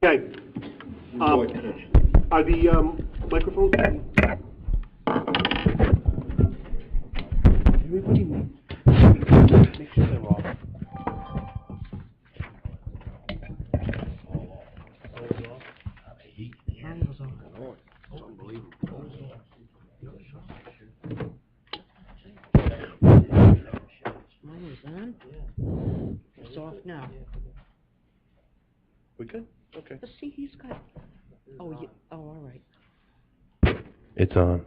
Okay. Are the microphones? Everybody make sure they're off. It's unbelievable. Mine is on? It's off now. We good? Okay. But see, he's got, oh, yeah, oh, all right. It's on.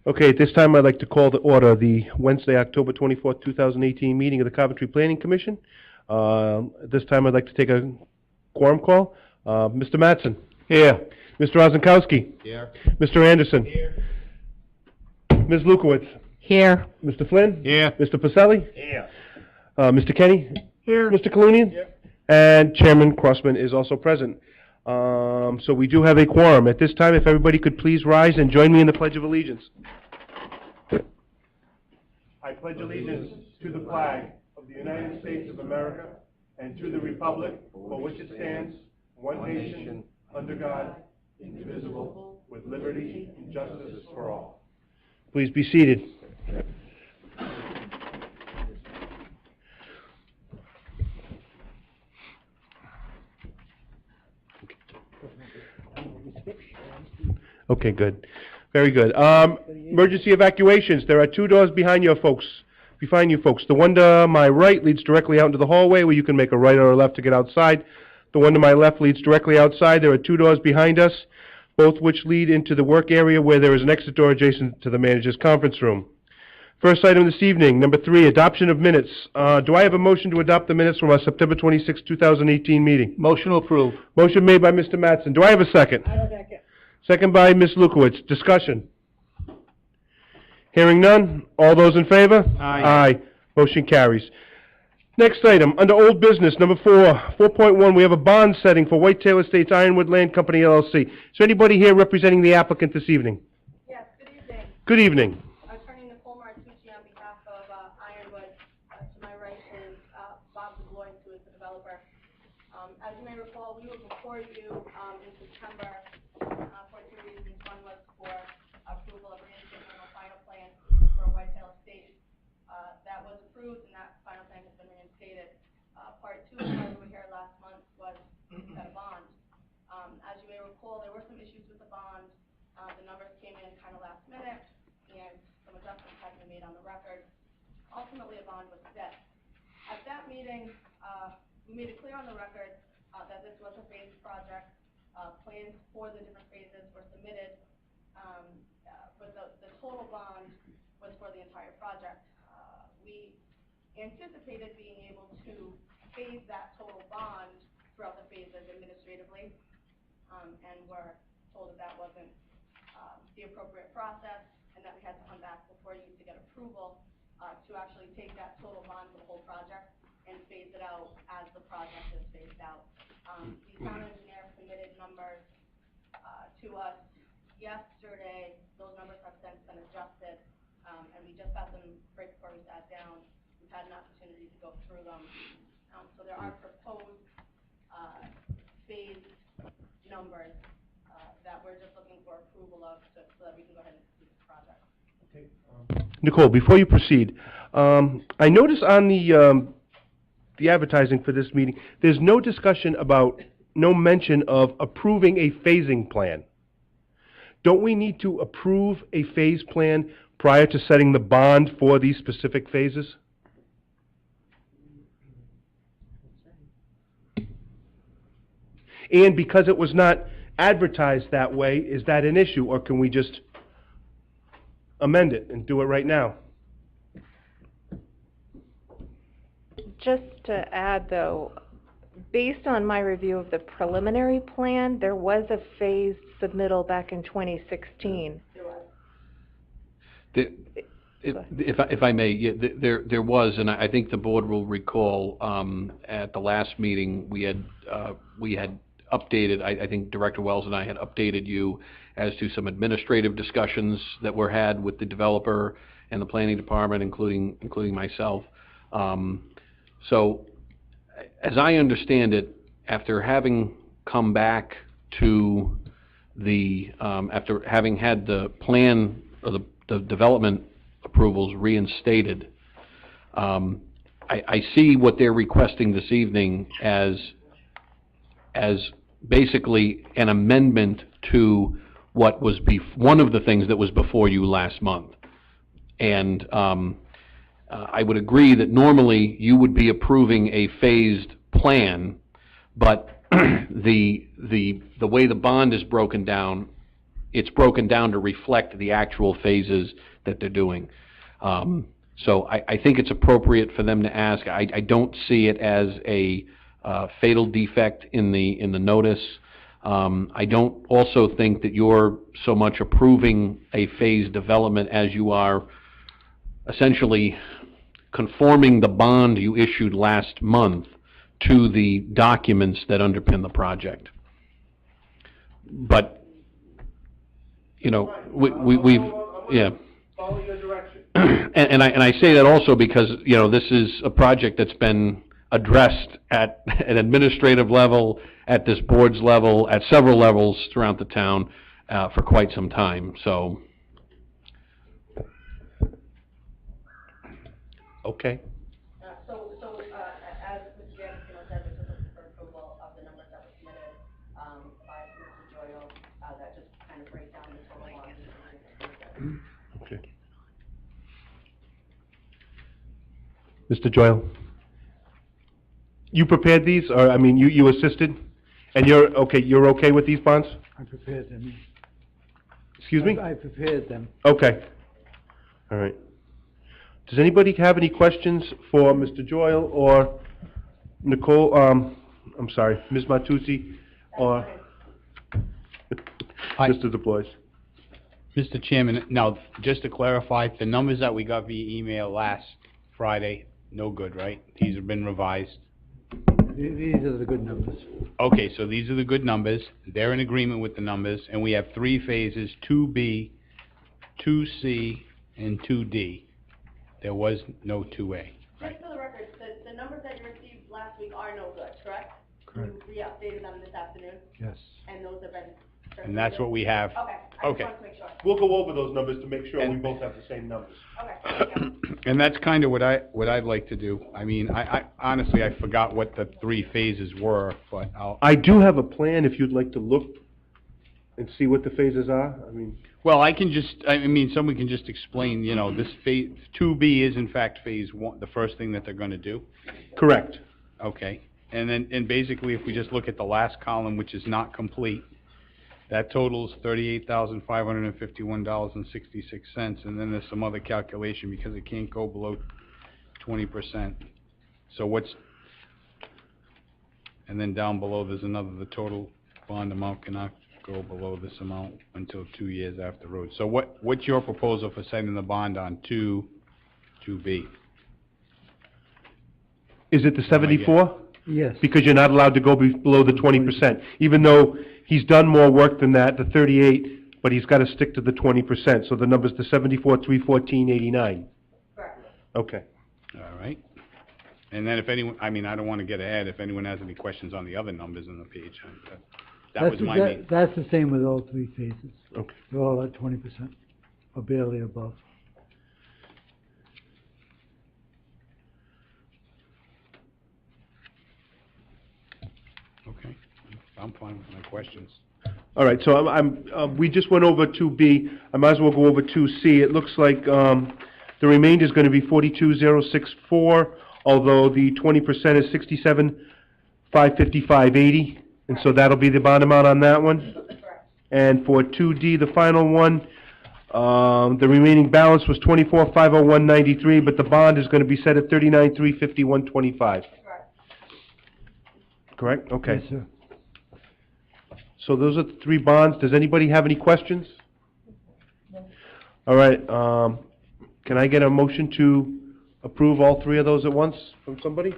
Okay, at this time I'd like to call to order the Wednesday, October 24th, 2018 meeting of the Coventry Planning Commission. At this time I'd like to take a quorum call. Mr. Mattson. Here. Mr. Ozenkowski. Here. Mr. Anderson. Here. Ms. Lukowitz. Here. Mr. Flynn. Here. Mr. Pacelli. Here. Mr. Kenny. Here. Mr. Kalunian. Here. And Chairman Crossman is also present. So we do have a quorum. At this time, if everybody could please rise and join me in the Pledge of Allegiance. I pledge allegiance to the flag of the United States of America and to the republic for which it stands, one nation, under God, indivisible, with liberty and justice for all. Please be seated. Okay, good. Very good. Emergency evacuations. There are two doors behind you folks. The one to my right leads directly out into the hallway where you can make a right or a left to get outside. The one to my left leads directly outside. There are two doors behind us, both which lead into the work area where there is an exit door adjacent to the manager's conference room. First item this evening, number 3, adoption of minutes. Do I have a motion to adopt the minutes from our September 26, 2018 meeting? Motion approved. Motion made by Mr. Mattson. Do I have a second? Second by Ms. Lukowitz. Discussion. Hearing none. All those in favor? Aye. Aye. Motion carries. Next item, under old business, number 4.1, we have a bond setting for Whitetail Estates Ironwood Land Company, LLC. Is there anybody here representing the applicant this evening? Yes, good evening. Good evening. Attorney Nicole Martucci on behalf of Ironwood. To my right is Bob DeBlois, who is the developer. As you may recall, we were before you in September for 2 reasons. One was for approval of reinstatement of a final plan for Whitetail Estates. That was approved and that final plan has been reinstated. Part 2, as we were here last month, was set a bond. As you may recall, there were some issues with the bond. The numbers came in kind of last minute, and some adjustments had to be made on the record. Ultimately, a bond was set. At that meeting, we made it clear on the record that this was a phased project. Plans for the different phases were submitted, but the total bond was for the entire project. We anticipated being able to phase that total bond throughout the phases administratively, and were told that that wasn't the appropriate process, and that we had to come back before you to get approval to actually take that total bond for the whole project and phase it out as the project is phased out. The town engineer submitted numbers to us yesterday. Those numbers have since been adjusted, and we just got them right before we sat down. We've had an opportunity to go through them. So there are proposed phased numbers that we're just looking for approval of so that we can go ahead and complete the project. Nicole, before you proceed, I notice on the advertising for this meeting, there's no discussion about, no mention of approving a phasing plan. Don't we need to approve a phase plan prior to setting the bond for these specific phases? And because it was not advertised that way, is that an issue, or can we just amend it and do it right now? Just to add, though, based on my review of the preliminary plan, there was a phased submittal back in 2016. If I may, yeah, there was, and I think the board will recall at the last meeting we had updated. I think Director Wells and I had updated you as to some administrative discussions that were had with the developer and the planning department, including myself. So as I understand it, after having come back to the, after having had the plan, or the development approvals reinstated, I see what they're requesting this evening as basically an amendment to what was one of the things that was before you last month. And I would agree that normally you would be approving a phased plan, but the way the bond is broken down, it's broken down to reflect the actual phases that they're doing. So I think it's appropriate for them to ask. I don't see it as a fatal defect in the notice. I don't also think that you're so much approving a phased development as you are essentially conforming the bond you issued last month to the documents that underpin the project. But, you know, we've, yeah. Follow your direction. And I say that also because, you know, this is a project that's been addressed at an administrative level, at this board's level, at several levels throughout the town for quite some time, so. Okay. So, as Mr. D'Agostino said, this is for approval of the numbers that were submitted, by Mr. Joyal, that just kind of break down the total bond. Okay. Mr. Joyal? You prepared these, or, I mean, you assisted? And you're okay with these bonds? I prepared them. Excuse me? I prepared them. Okay. All right. Does anybody have any questions for Mr. Joyal or Nicole, I'm sorry, Ms. Matuzzi, or Hi. Mr. DeBlois? Mr. Chairman, now, just to clarify, the numbers that we got via email last Friday, no good, right? These have been revised. These are the good numbers. Okay, so these are the good numbers. They're in agreement with the numbers, and we have 3 phases, 2B, 2C, and 2D. There was no 2A, right? Just for the record, the numbers that you received last week are no good, correct? Correct. You re-updated them this afternoon, Yes. and those have been. And that's what we have. Okay, I Okay. just wanted to make sure. We'll go over those numbers to make sure we both have the same numbers. Okay, thank you. And that's kind of what I'd like to do. I mean, I honestly, I forgot what the 3 phases were, but I do have a plan if you'd like to look and see what the phases are, I mean. well, I mean, someone can just explain, you know, this phase, 2B is in fact phase 1, the first thing that they're gonna do. Correct. Okay, and basically, if we just look at the last column, which is not complete, that totals $38,551.66, and then there's some other calculation, because it can't go below 20%. So and then down below, there's another, the total bond amount cannot go below this amount until 2 years after road. So what's your proposal for setting the bond on 2B? Is it the 74? Yes. Because you're not allowed to go below the 20%, even though he's done more work than that, the 38, but he's got to stick to the 20%. So the number's the 74, 314.89. Correct. Okay. All right. And then if anyone, I mean, I don't want to get ahead, if anyone has any questions on the other numbers on the page, that was my main. That's the same with all 3 phases. Okay. They're all at 20%, or barely above. Okay, I'm fine with my questions. All right, so we just went over 2B. I might as well go over 2C. It looks like the remainder is going to be 42,064, although the 20% is 67,555.80, and so that'll be the bond amount on that one. Correct. And for 2D, the final one, the remaining balance was 24,501.93, but the bond is going to be set at 39,351.25. Correct. Correct? Okay. Yes, sir. So those are the 3 bonds. Does anybody have any questions? All right, can I get a motion to approve all 3 of those at once from somebody?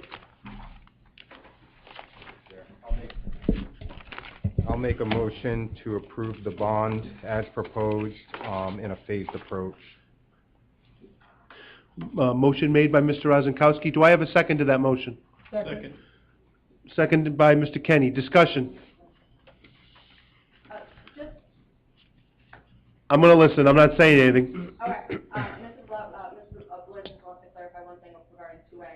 I'll make a motion to approve the bond as proposed in a phased approach. Motion made by Mr. Rozankowski. Do I have a second to that motion? Second. seconded by Mr. Kenny. Discussion. Just, I'm gonna listen, I'm not saying anything. all right, Mrs. Love, Mrs. Lloyd just wants to clarify one thing regarding 2A,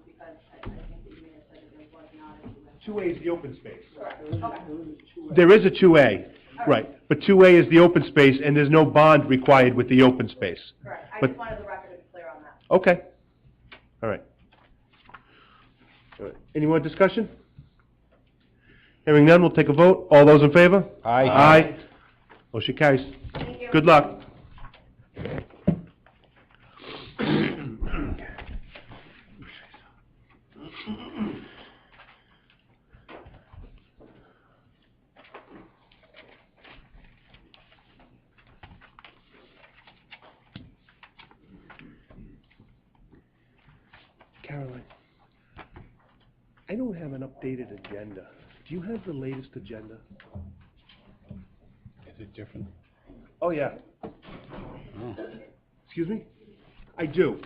because I think that you may have said that there was not a 2A. 2A is the open space. Correct, okay. There is a 2A, right, but 2A is the open space, and there's no bond required with the open space. Correct, I But- just wanted the record to be clear on that. Okay. All right. All right. Any more discussion? Hearing none, we'll take a vote. All those in favor? Aye. Aye. Motion carries. Thank you. Good luck. Caroline, I don't have an updated agenda. Do you have the latest agenda? Is it different? Oh, yeah. Oh. Excuse me? I do.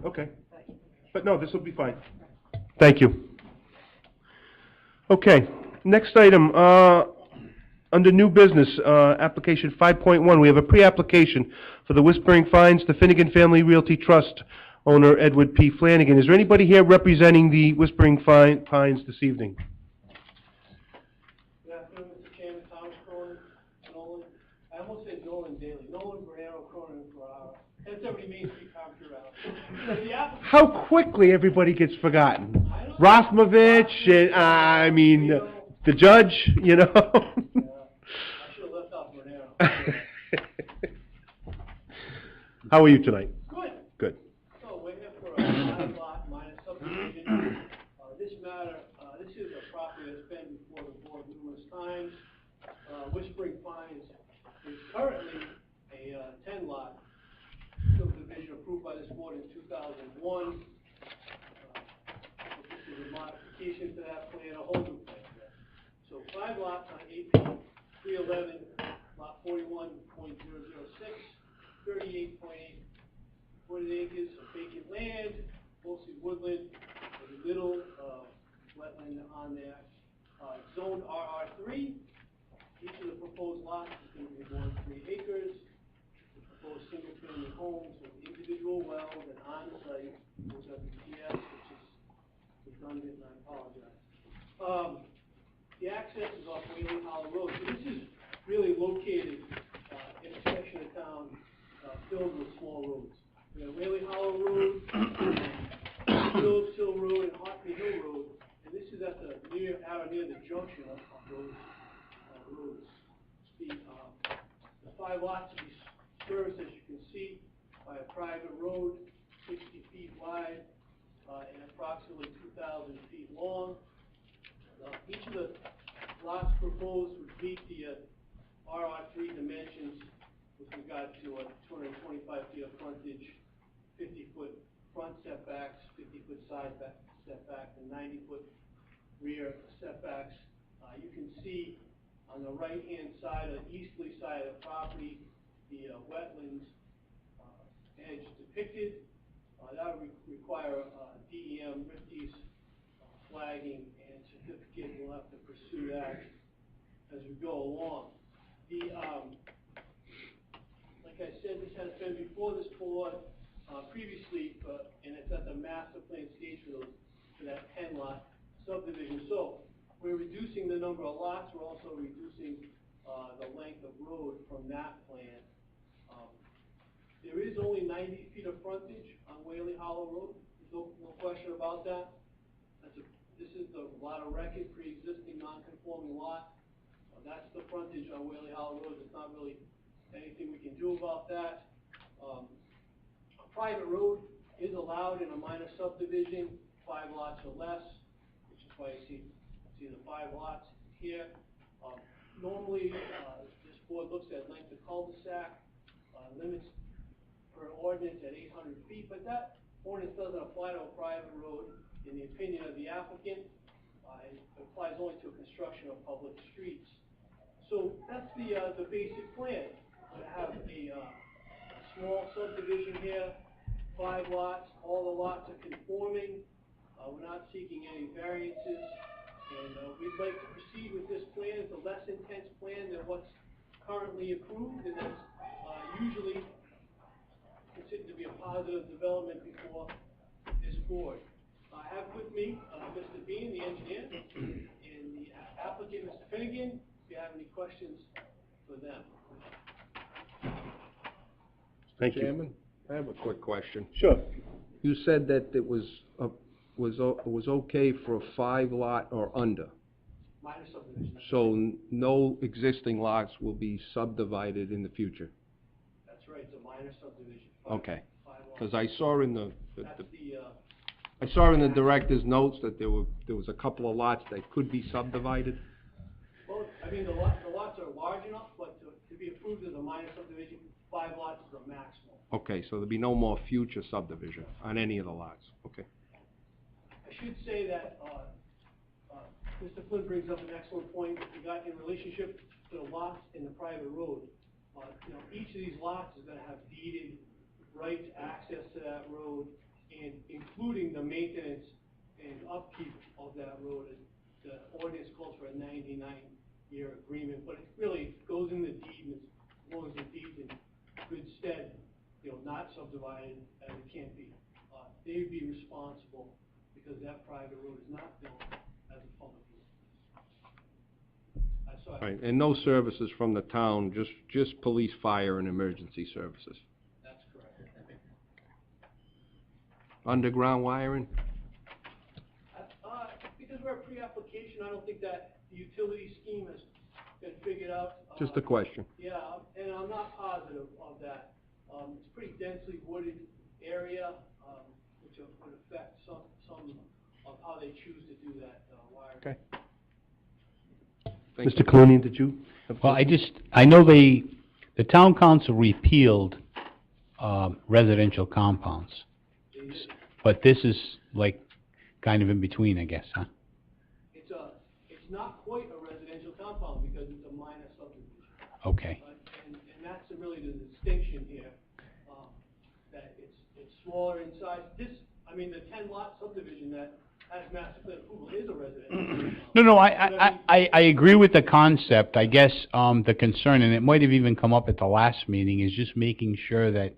Okay. But no, this will be fine. Thank you. Okay, next item, under new business, application 5.1, we have a pre-application for the Whispering Pines, the Finnegan Family Realty Trust, owner Edward P. Flanagan. Is there anybody here representing the Whispering Pines this evening? Good afternoon, Mr. Chairman, Thomas Cronin, Nolan, I almost said Nolan Daly, Nolan Guerrero Cronin Ferrara, 1070 Main Street, Coventry, Rhode Island. How quickly everybody gets forgotten. Rosmovich, and, I mean, the judge, you know? I should have left off Guerrero. How are you tonight? Good. Good. So we're here for a 5-lot minor subdivision. This matter, this is a property that's been before the board numerous times. Whispering Pines is currently a 10-lot subdivision approved by this board in 2001. This is a modification to that plan, a whole new plan. So 5 lots on AP 311, lot 41.006, 38.8 wooded acres of vacant land, mostly woodland, with a little wetland on there. Zoned RR3. Each of the proposed lots is going to be 1.3 acres. The proposed single-family homes with individual wells and on-site, which are BTS, which is redundant, and I apologize. The access is off Whaley Hollow Road. So this is really located in a section of town filled with small roads. We have Whaley Hollow Road, Phillips Hill Road, and Hartley Hill Road, and this is at the near the junction of those roads. The 5 lots will be served, as you can see, by a private road, 60 feet wide and approximately 2,000 feet long. Each of the lots proposed would meet the RR3 dimensions with regard to 225 feet of frontage, 50-foot front setbacks, 50-foot side setbacks, and 90-foot rear setbacks. You can see on the right-hand side, the easterly side of the property, the wetlands edge depicted. That would require DEM, RIFTES, flagging, and certificate. We'll have to pursue that as we go along. Like I said, this has been before this board previously, and it's at the master plan stage for that 10-lot subdivision. So we're reducing the number of lots. We're also reducing the length of road from that plan. There is only 90 feet of frontage on Whaley Hollow Road. There's no question about that. This is the lot of record, pre-existing non-conforming lot. That's the frontage on Whaley Hollow Road. There's not really anything we can do about that. A private road is allowed in a minor subdivision, 5 lots or less, which is why you see the 5 lots here. Normally, this board looks at length of cul-de-sac, limits per ordinance at 800 feet, but that ordinance doesn't apply to a private road. In the opinion of the applicant, it applies only to construction of public streets. So that's the basic plan. To have a small subdivision here, 5 lots, all the lots are conforming. We're not seeking any variances, and we'd like to proceed with this plan. It's a less intense plan than what's currently approved, and that's usually considered to be a positive development before this board. I have with me Mr. Bean, the engineer, and the applicant, Mr. Finnegan, if you have any questions for them. Thank you. Chairman, I have a quick question. Sure. You said that it was okay for a 5 lot or under, Minor subdivision. so no existing lots will be subdivided in the future? That's right, it's a minor subdivision. Okay. 5 lots. Because I saw in That's I saw in the director's notes that there was a couple of lots that could be subdivided. well, I mean, the lots are large enough, but to be approved as a minor subdivision, 5 lots is the maximum. Okay, so there'll be no more future subdivision on any of the lots, okay? I should say that, Mr. Flynn brings up an excellent point in relationship to the lots in the private road. Each of these lots is gonna have deeded right to access to that road, and including the maintenance and upkeep of that road. The ordinance calls for a 99-year agreement, but it really goes in the deed, and as long as the deed's in good stead, not subdivided as it can't be. They'd be responsible because that private road is not built as a public road. Right, and no services from the town, just police, fire, and emergency services. That's correct. Underground wiring? Because we're a pre-application, I don't think that the utility scheme has been figured out. Just a question. Yeah, and I'm not positive of that. It's a pretty densely wooded area, which would affect some of how they choose to do that wiring. Okay. Thank Mr. Clooney, did you? have Well, I know the town council repealed residential compounds, but this is like kind of in between, I guess, huh? It's not quite a residential compound because it's a minor subdivision. Okay. And that's really the distinction here, that it's smaller in size. The 10-lot subdivision that has master plan approval is a residential. No, I agree with the concept. I guess the concern, and it might have even come up at the last meeting, is just making sure that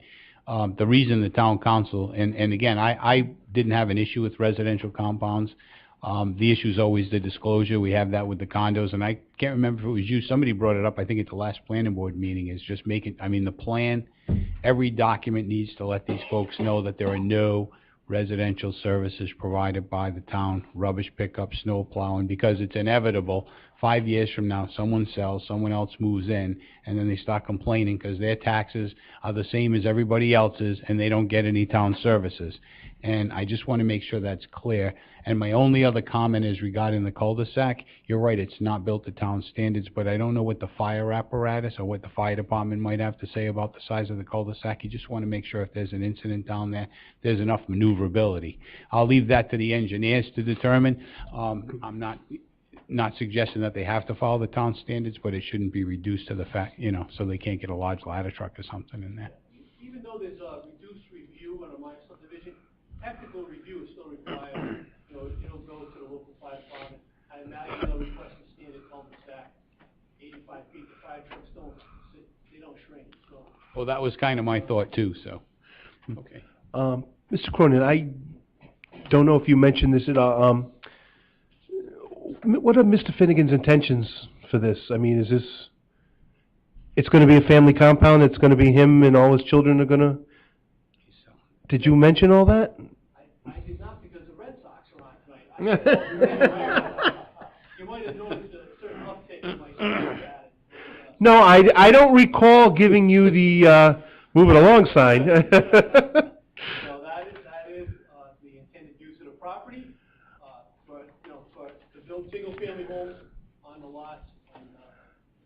the reason the town council, and again, I didn't have an issue with residential compounds. The issue is always the disclosure. We have that with the condos, and I can't remember if it was you. Somebody brought it up, I think at the last planning board meeting, is just making, the plan, every document needs to let these folks know that there are no residential services provided by the town, rubbish pickup, snow plowing, because it's inevitable. 5 years from now, someone sells, someone else moves in, and then they start complaining because their taxes are the same as everybody else's, and they don't get any town services. And I just want to make sure that's clear. And my only other comment is regarding the cul-de-sac. You're right, it's not built to town standards, but I don't know what the fire apparatus or what the fire department might have to say about the size of the cul-de-sac. You just want to make sure if there's an incident down there, there's enough maneuverability. I'll leave that to the engineers to determine. I'm not suggesting that they have to follow the town standards, but it shouldn't be reduced to the fact, so they can't get a large ladder truck or something in there. Even though there's a reduced review on a minor subdivision, technical review is still required. It'll go to the local fire department. I imagine they'll request a standard cul-de-sac, 85 feet. The fire trucks don't shrink, so. Well, that was kind of my thought too, so, okay. Mr. Cronin, I don't know if you mentioned this at all. What are Mr. Finnegan's intentions for this? Is this, it's going to be a family compound, it's going to be him and all his children are going to, did you mention all that? I did not, because the Red Sox are on tonight. You might have noticed a certain uptake in my status. No, I don't recall giving you the move it along sign. So that is the intended use of the property, for to build single-family homes on the lots, and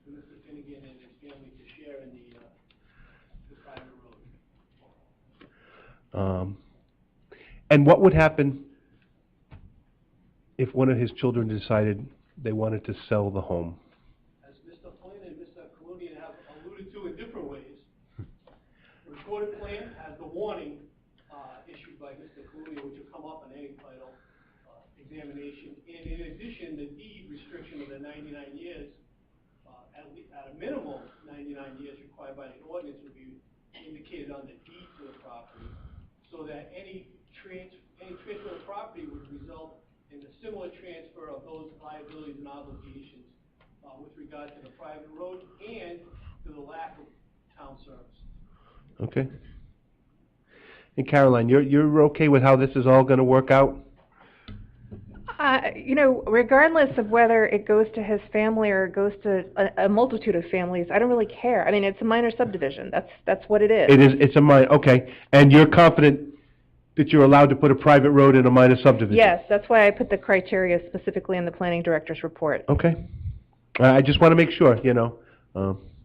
for Mr. Finnegan and his family to share in the private road. And what would happen if one of his children decided they wanted to sell the home? As Mr. Flynn and Mr. Clooney have alluded to in different ways, recorded examination, and in addition, the deed restriction of the 99 years, at a minimum, 99 years required by the ordinance would be indicated on the deed to the property, so that any transfer of property would result in a similar transfer of those liabilities and obligations with regard to the private road and to the lack of town service. Okay. And Caroline, you're okay with how this is all gonna work out? You know, regardless of whether it goes to his family or it goes to a multitude of families, I don't really care. I mean, it's a minor subdivision. That's what it is. It's a minor, okay. And you're confident that you're allowed to put a private road in a minor subdivision? Yes, that's why I put the criteria specifically in the planning director's report. Okay. I just wanna make sure, you know,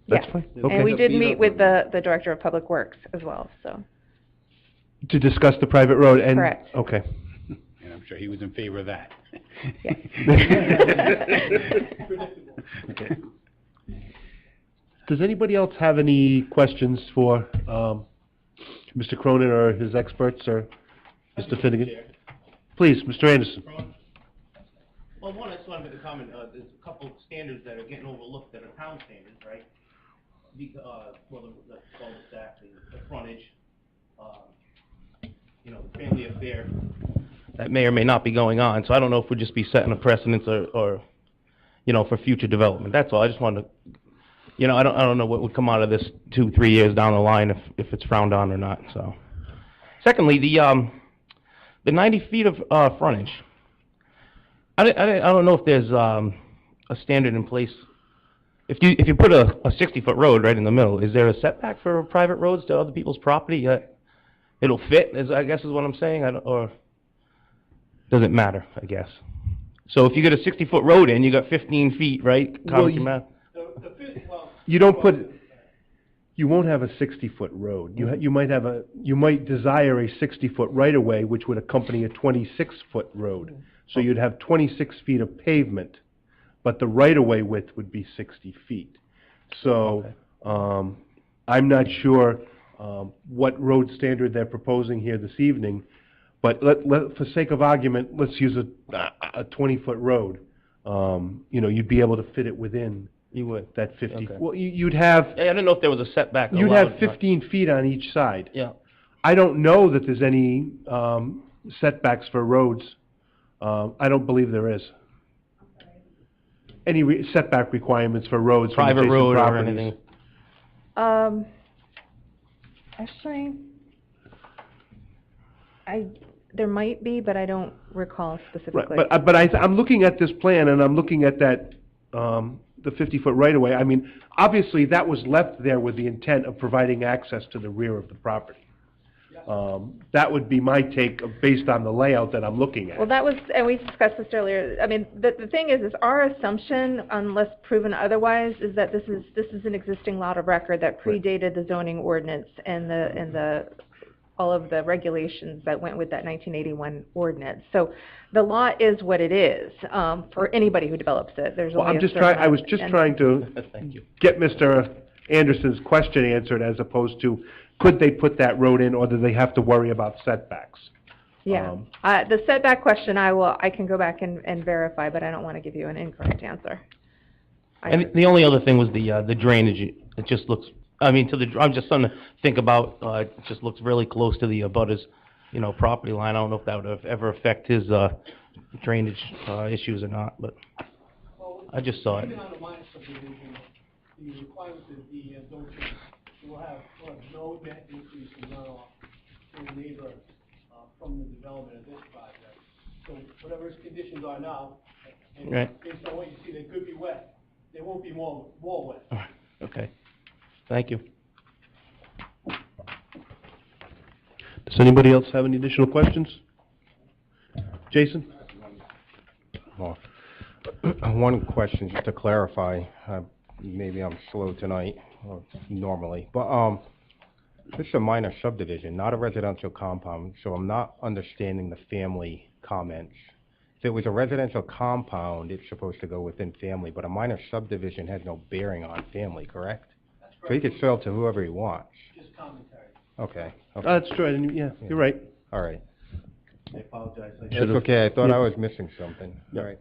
that's Yeah. fine. And Okay. we did meet with the director of public works as well, so. To discuss the private road and? Correct. Okay. And I'm sure he was in favor of that. Okay. Does anybody else have any questions for Mr. Cronin or his experts or Mr. Finnegan? Please, Mr. Anderson. Well, one, I just wanted to comment, there's a couple of standards that are getting overlooked that are town standards, right? The cul-de-sac, the frontage, you know, the family affair, that may or may not be going on, so I don't know if we'd just be setting a precedence or, you know, for future development, that's all, I just wanted to, you know, I don't know what would come out of this 2-3 years down the line if it's frowned on or not, so. Secondly, the 90 feet of, frontage, I don't know if there's, a standard in place. If you put a 60-foot road right in the middle, is there a setback for private roads to other people's property? It'll fit, I guess is what I'm saying, or does it matter, I guess? So if you get a 60-foot road in, you got 15 feet, right? Well, Your math. You won't have a 60-foot road. You might desire a 60-foot right-of-way, which would accompany a 26-foot road. So you'd have 26 feet of pavement, but the right-of-way width would be 60 feet. So, I'm not sure, what road standard they're proposing here this evening, but for sake of argument, let's use a 20-foot road. You know, you'd be able to fit it within. You would? That 50, Okay. well, you'd have. I didn't know if there was a setback allowed. You'd have 15 feet on each side. Yeah. I don't know that there's any setbacks for roads. I don't believe there is. Any setback requirements for roads from Private adjacent road or properties? anything? Actually, there might be, but I don't recall specifically. Right, but I'm looking at this plan and I'm looking at that, the 50-foot right-of-way. I mean, obviously that was left there with the intent of providing access to the rear of the property. That would be my take based on the layout that I'm looking at. Well, that was, and we discussed this earlier, I mean, the thing is our assumption, unless proven otherwise, is that this is an existing lot of record that predated the zoning ordinance and all of the regulations that went with that 1981 ordinance. So the lot is what it is, for anybody who develops it. There's Well, only I was just trying to Thank you. get Mr. Anderson's question answered as opposed to, could they put that road in or do they have to worry about setbacks? Yeah, the setback question I can go back and verify, but I don't want to give you an incorrect answer. And the only other thing was the drainage. It just looks, I mean, I'm just starting to think about, it just looks really close to the abutter's, you know, property line. I don't know if that would ever affect his, drainage, issues or not, but I just saw it. Even on a minor subdivision, the requirements of the don't change. We'll have no net increase in runoff to the neighbor from the development of this project. So whatever its conditions are now, and Right. based on what you see, they could be wet. They won't be more wet. Okay. Thank you. Does anybody else have any additional questions? Jason? Well, one question, just to clarify, maybe I'm slow tonight, or normally, but, this is a minor subdivision, not a residential compound, so I'm not understanding the family comments. If it was a residential compound, it's supposed to go within family, but a minor subdivision has no bearing on family, correct? That's So he correct. could sell to whoever he wants. Just commentary. Okay. That's true, yeah, you're right. All right. I apologize. I That's should've- okay, I thought Yeah. I was missing something. Yeah. All right.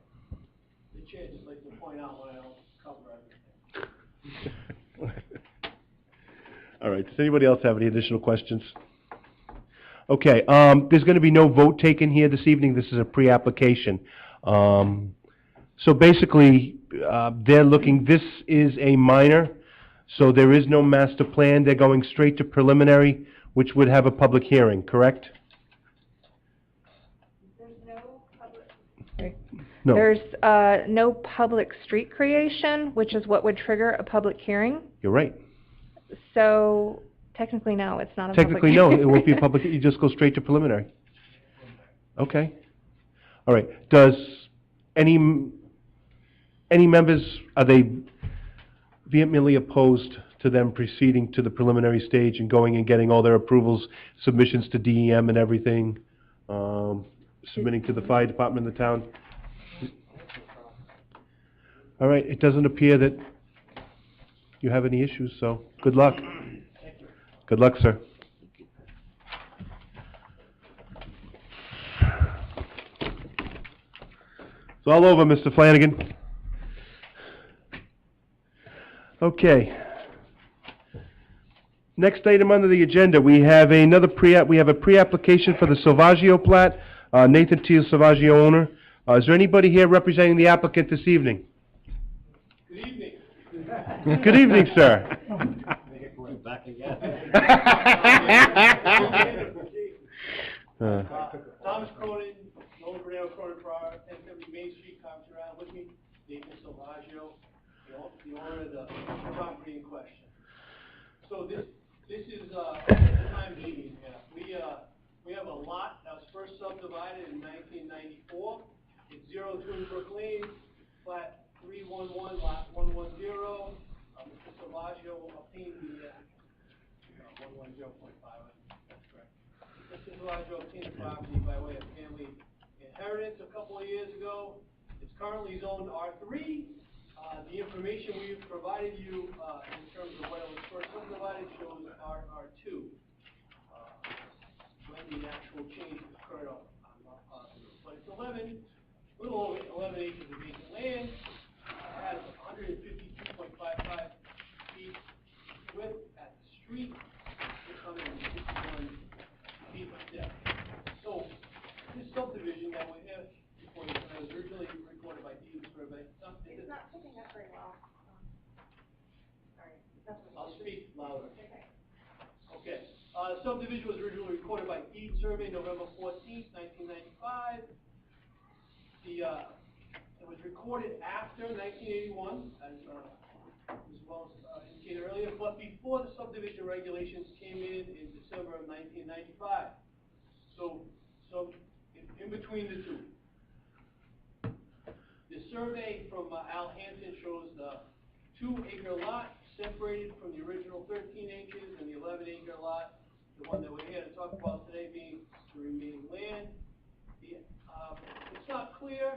The chair just likes to point out when I don't cover everything. All right, does anybody else have any additional questions? Okay, there's gonna be no vote taken here this evening, this is a pre-application. So basically, they're looking, this is a minor, so there is no master plan, they're going straight to preliminary, which would have a public hearing, correct? No. There's no public street creation, which is what would trigger a public hearing. You're right. So technically, no, it's not a public Technically, no, hearing. it won't be a public, you just go straight to preliminary. Okay. All right, does any members, are they vehemently opposed to them proceeding to the preliminary stage and going and getting all their approvals, submissions to DEM and everything, submitting to the fire department in the town? All right, it doesn't appear that you have any issues, so good luck. Good luck, sir. It's all over, Mr. Flanagan. Okay. Next item under the agenda, we have another pre-application for the Salvaggio plat. Nathan Teal, Salvaggio owner. Is there anybody here representing the applicant this evening? Good evening. Good evening, sir. Back again. Thomas Cronin, Nolan Cornell Cronin Farr, 1070 Main Street, Coventry Island, with me, Nathan Salvaggio, the owner of the property in question. So this is time meeting here. We have a lot that was first subdivided in 1994. It's 0 Twinbrook Lane, flat 311, lot 110. Mr. Salvaggio obtained the 110.5. That's correct. Mr. Salvaggio obtained the property by way of family inheritance a couple of years ago. It's currently zoned R3. The information we've provided you in terms of when it was first subdivided shows R2. When the actual change occurred but it's a little over 11 acres of vacant land. It has 152.55 feet width at the street, 661 feet of depth. So this subdivision that we have before you was originally recorded by deed survey. It's not picking up very well. Sorry. I'll speak louder. Okay. The subdivision was originally recorded by deed survey November 14th, 1995. It was recorded after 1981, as well as indicated earlier, but before the subdivision regulations came in December of 1995. So in between the two. The survey from Al Hanson shows the 2-acre lot separated from the original 13 acres and the 11-acre lot, the one that we're here to talk about today being the remaining land. It's not clear,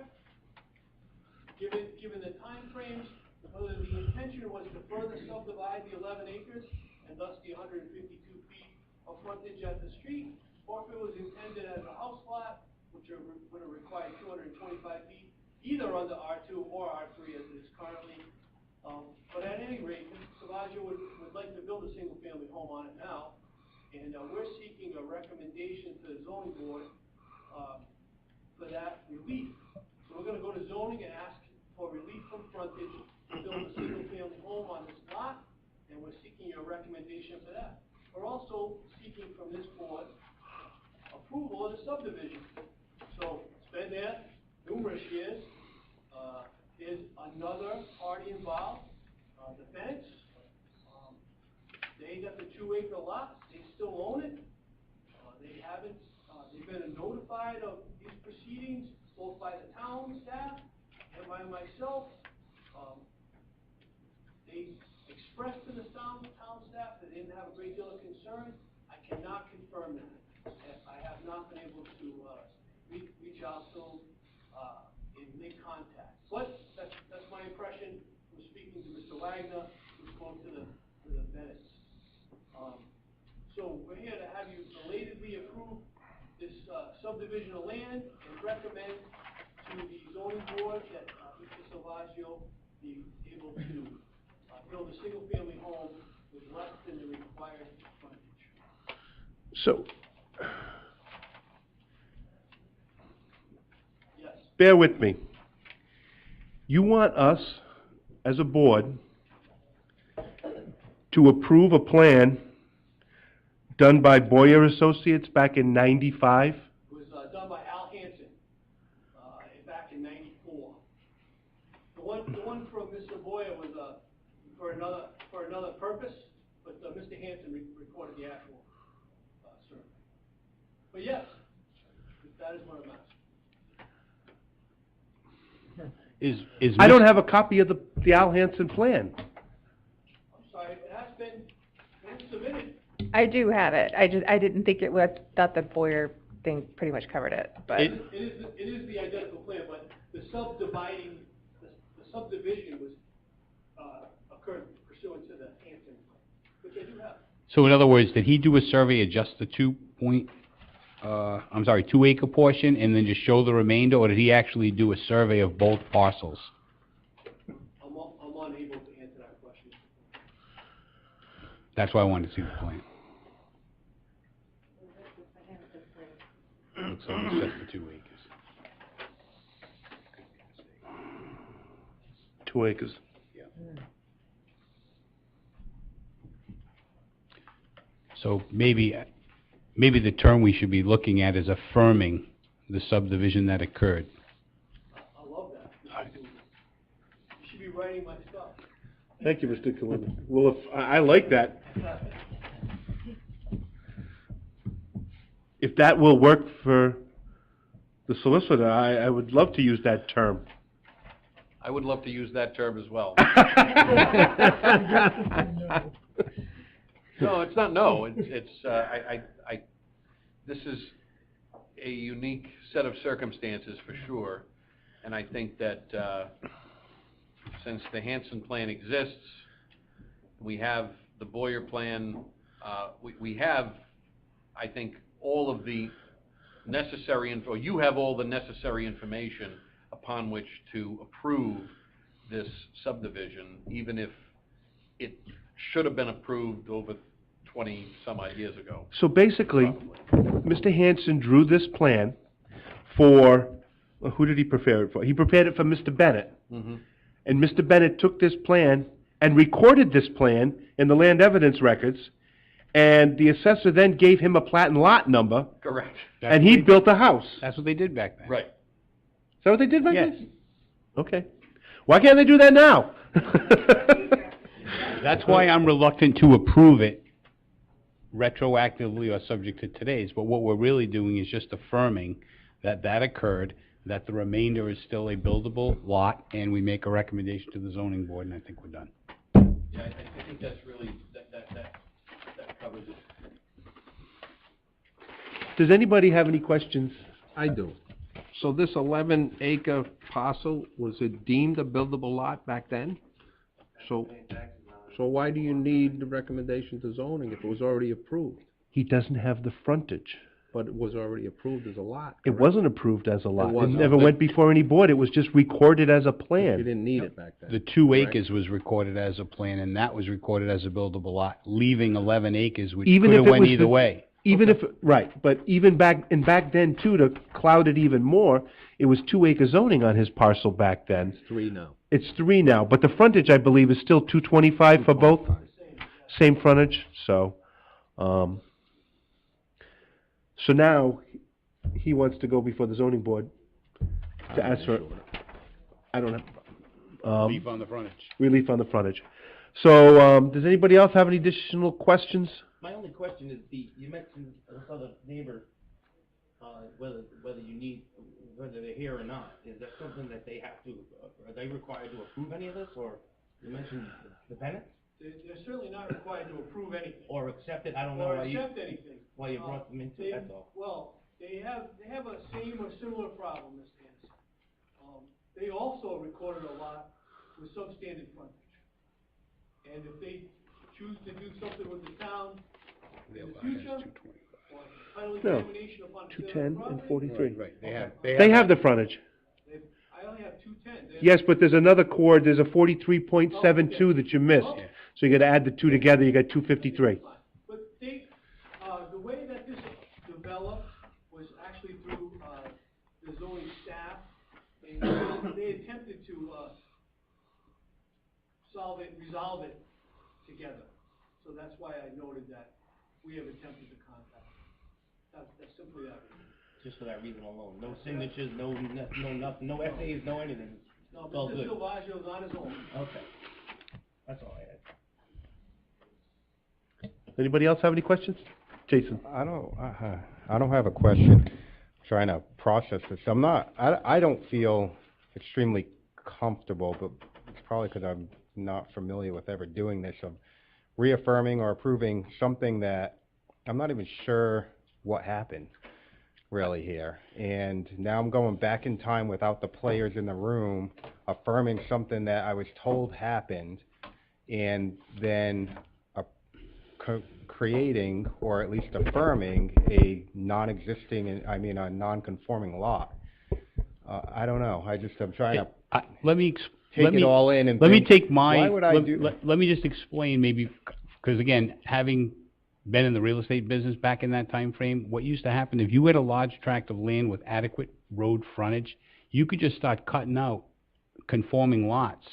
given the time frames, whether the intention was to further subdivide the 11 acres and thus the 152 feet of frontage at the street, or if it was intended as a house lot, which would have required 225 feet, either under R2 or R3 as it is currently. But at any rate, Mr. Salvaggio would like to build a single-family home on it now, and we're seeking a recommendation to the zoning board for that relief. So we're going to go to zoning and ask for relief from frontage to build a single-family home on this lot, and we're seeking your recommendation for that. We're also seeking from this board approval of the subdivision. So it's been there numerous years. There's another party involved, the fence. They got the 2-acre lot. They still own it. They haven't. They've been notified of these proceedings both by the town staff and by myself. They expressed to the town staff that they didn't have a great deal of concern. I cannot confirm that. I have not been able to reach out to them and make contact. But that's my impression from speaking to Mr. Wagner, who spoke to the Bennett's. So we're here to have you belatedly approve this subdivision of land and recommend to the zoning board that Mr. Salvaggio be able to build a single-family home with less than the required frontage. So, Yes. bear with me. You want us, as a board, to approve a plan done by Boyer Associates back in '95? It was done by Al Hansen back in '94. The one from Mr. Boyer was for another purpose, but Mr. Hansen recorded the actual survey. But yes, that is what I'm asking. Is I don't have a copy of the Al Hansen plan. I'm sorry, it has been submitted. I do have it. I didn't think it was, thought the Boyer thing pretty much covered it, but. It is the identical plan, but the subdivision was occurred pursuant to the Hansen plan, which I do have. So in other words, did he do a survey of just the 2 acre portion and then just show the remainder, or did he actually do a survey of both parcels? I'm unable to answer that question. That's why I wanted to see the plan. Looks like it's just the 2 acres. 2 acres. Yeah. So maybe the term we should be looking at is affirming the subdivision that occurred. I love that. You should be writing my stuff. Thank you, Mr. Kalina. Well, I like that. If that will work for the solicitor, I would love to use that term. I would love to use that term as well. No, it's not no. This is a unique set of circumstances for sure, and I think that since the Hansen plan exists, we have the Boyer plan. We have, I think, all of the necessary info. You have all the necessary information upon which to approve this subdivision, even if it should have been approved over 20 some odd years ago. So basically, Mr. Hanson drew this plan for, well, who did he prepare it for? He prepared it for Mr. Bennett. Mm-hmm. And Mr. Bennett took this plan and recorded this plan in the land evidence records, and the assessor then gave him a plat and lot number, Correct. and he built a house. That's what they did back then. Right. Is that what they did back Yes. then? Okay. Why can't they do that now? That's why I'm reluctant to approve it retroactively or subject to today's, but what we're really doing is just affirming that that occurred, that the remainder is still a buildable lot, and we make a recommendation to the zoning board, and I think we're done. Yeah, I think that's really, that covers it. Does anybody have any questions? I do. So this 11-acre parcel, was it deemed a buildable lot back then? So why do you need the recommendation to zoning if it was already approved? He doesn't have the frontage. But it was already approved as a lot, It correct? wasn't approved as a lot. It wasn't. never went before any board. It was just recorded as a You plan. didn't need it back then. The 2 correct? acres was recorded as a plan, and that was recorded as a buildable lot, leaving 11 acres, which Even could if have it went was either the- way. Even if, right, but even back then too, to cloud it even more, it was 2 acre zoning on his parcel back then. It's 3 now. It's 3 now, but the frontage, I believe, is still 225 for both? Same frontage, so, so now, he wants to go before the zoning board to ask for, I don't know, Leave on the frontage. relief on the frontage. So, does anybody else have any additional questions? My only question is you mentioned this other neighbor, whether they're here or not. Is that something that they have to, are they required to approve any of this, or you mentioned the Bennett? They're certainly not required to approve anything. Or accept it, I don't know Or why you, accept anything. why you brought them into it, that's all. Well, they have a same or similar problem, Mr. Anderson. They also recorded a lot with substandard frontage. And if they choose to do something with the town in the future, or title No. examination upon sale of 210 and property. 43. Right, They have the frontage. I only have 210. Yes, but there's another chord, there's a 43.72 that you missed. So you gotta add the two together, you got 253. But they, the way that this developed was actually through, the zoning staff, and they attempted to, resolve it together. So that's why I noted that we have attempted to contact. That's simply that. Just for that reason alone. No signatures, no nothing, no essays, no anything. No, It's all Mr. good. Salvaggio's on his own. Okay. That's all I had. Anybody else have any questions? Jason? I don't have a question. Trying to process this. I don't feel extremely comfortable, but it's probably because I'm not familiar with ever doing this, of reaffirming or approving something that I'm not even sure what happened really here. And now I'm going back in time without the players in the room, affirming something that I was told happened, and then creating, or at least affirming, a non-existing, a non-conforming lot. I don't know, I'm trying to Let me take it all in and let me think, take my, why would I do? let me just explain maybe, because again, having been in the real estate business back in that time frame, what used to happen, if you had a large tract of land with adequate road frontage, you could just start cutting out conforming lots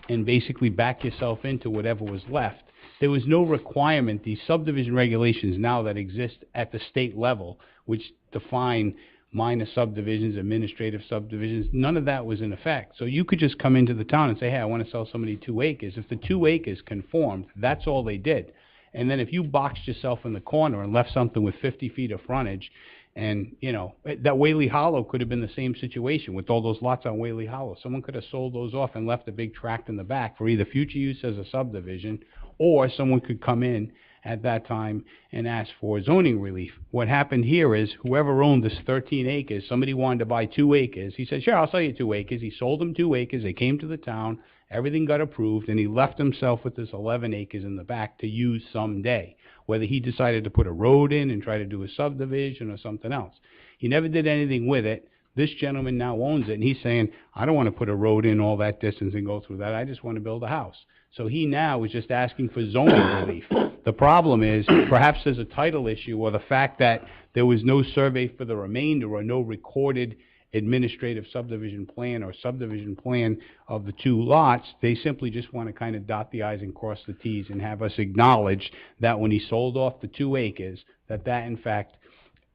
and basically back yourself into whatever was left. There was no requirement, these subdivision regulations now that exist at the state level, which define minor subdivisions, administrative subdivisions, none of that was in effect. So you could just come into the town and say, hey, I want to sell somebody 2 acres. If the 2 acres conformed, that's all they did. And then if you boxed yourself in the corner and left something with 50 feet of frontage, and, you know, that Whaley Hollow could have been the same situation with all those lots on Whaley Hollow. Someone could have sold those off and left a big tract in the back for either future use as a subdivision, or someone could come in at that time and ask for zoning relief. What happened here is whoever owned this 13 acres, somebody wanted to buy 2 acres. He said, sure, I'll sell you 2 acres. He sold them 2 acres. They came to the town. Everything got approved, and he left himself with this 11 acres in the back to use someday, whether he decided to put a road in and try to do a subdivision or something else. He never did anything with it. This gentleman now owns it, and he's saying, I don't want to put a road in all that distance and go through that. I just want to build a house. So he now is just asking for zoning relief. The problem is, perhaps there's a title issue, or the fact that there was no survey for the remainder, or no recorded administrative subdivision plan or subdivision plan of the 2 lots. They simply just want to kind of dot the i's and cross the t's and have us acknowledge that when he sold off the 2 acres, that in fact,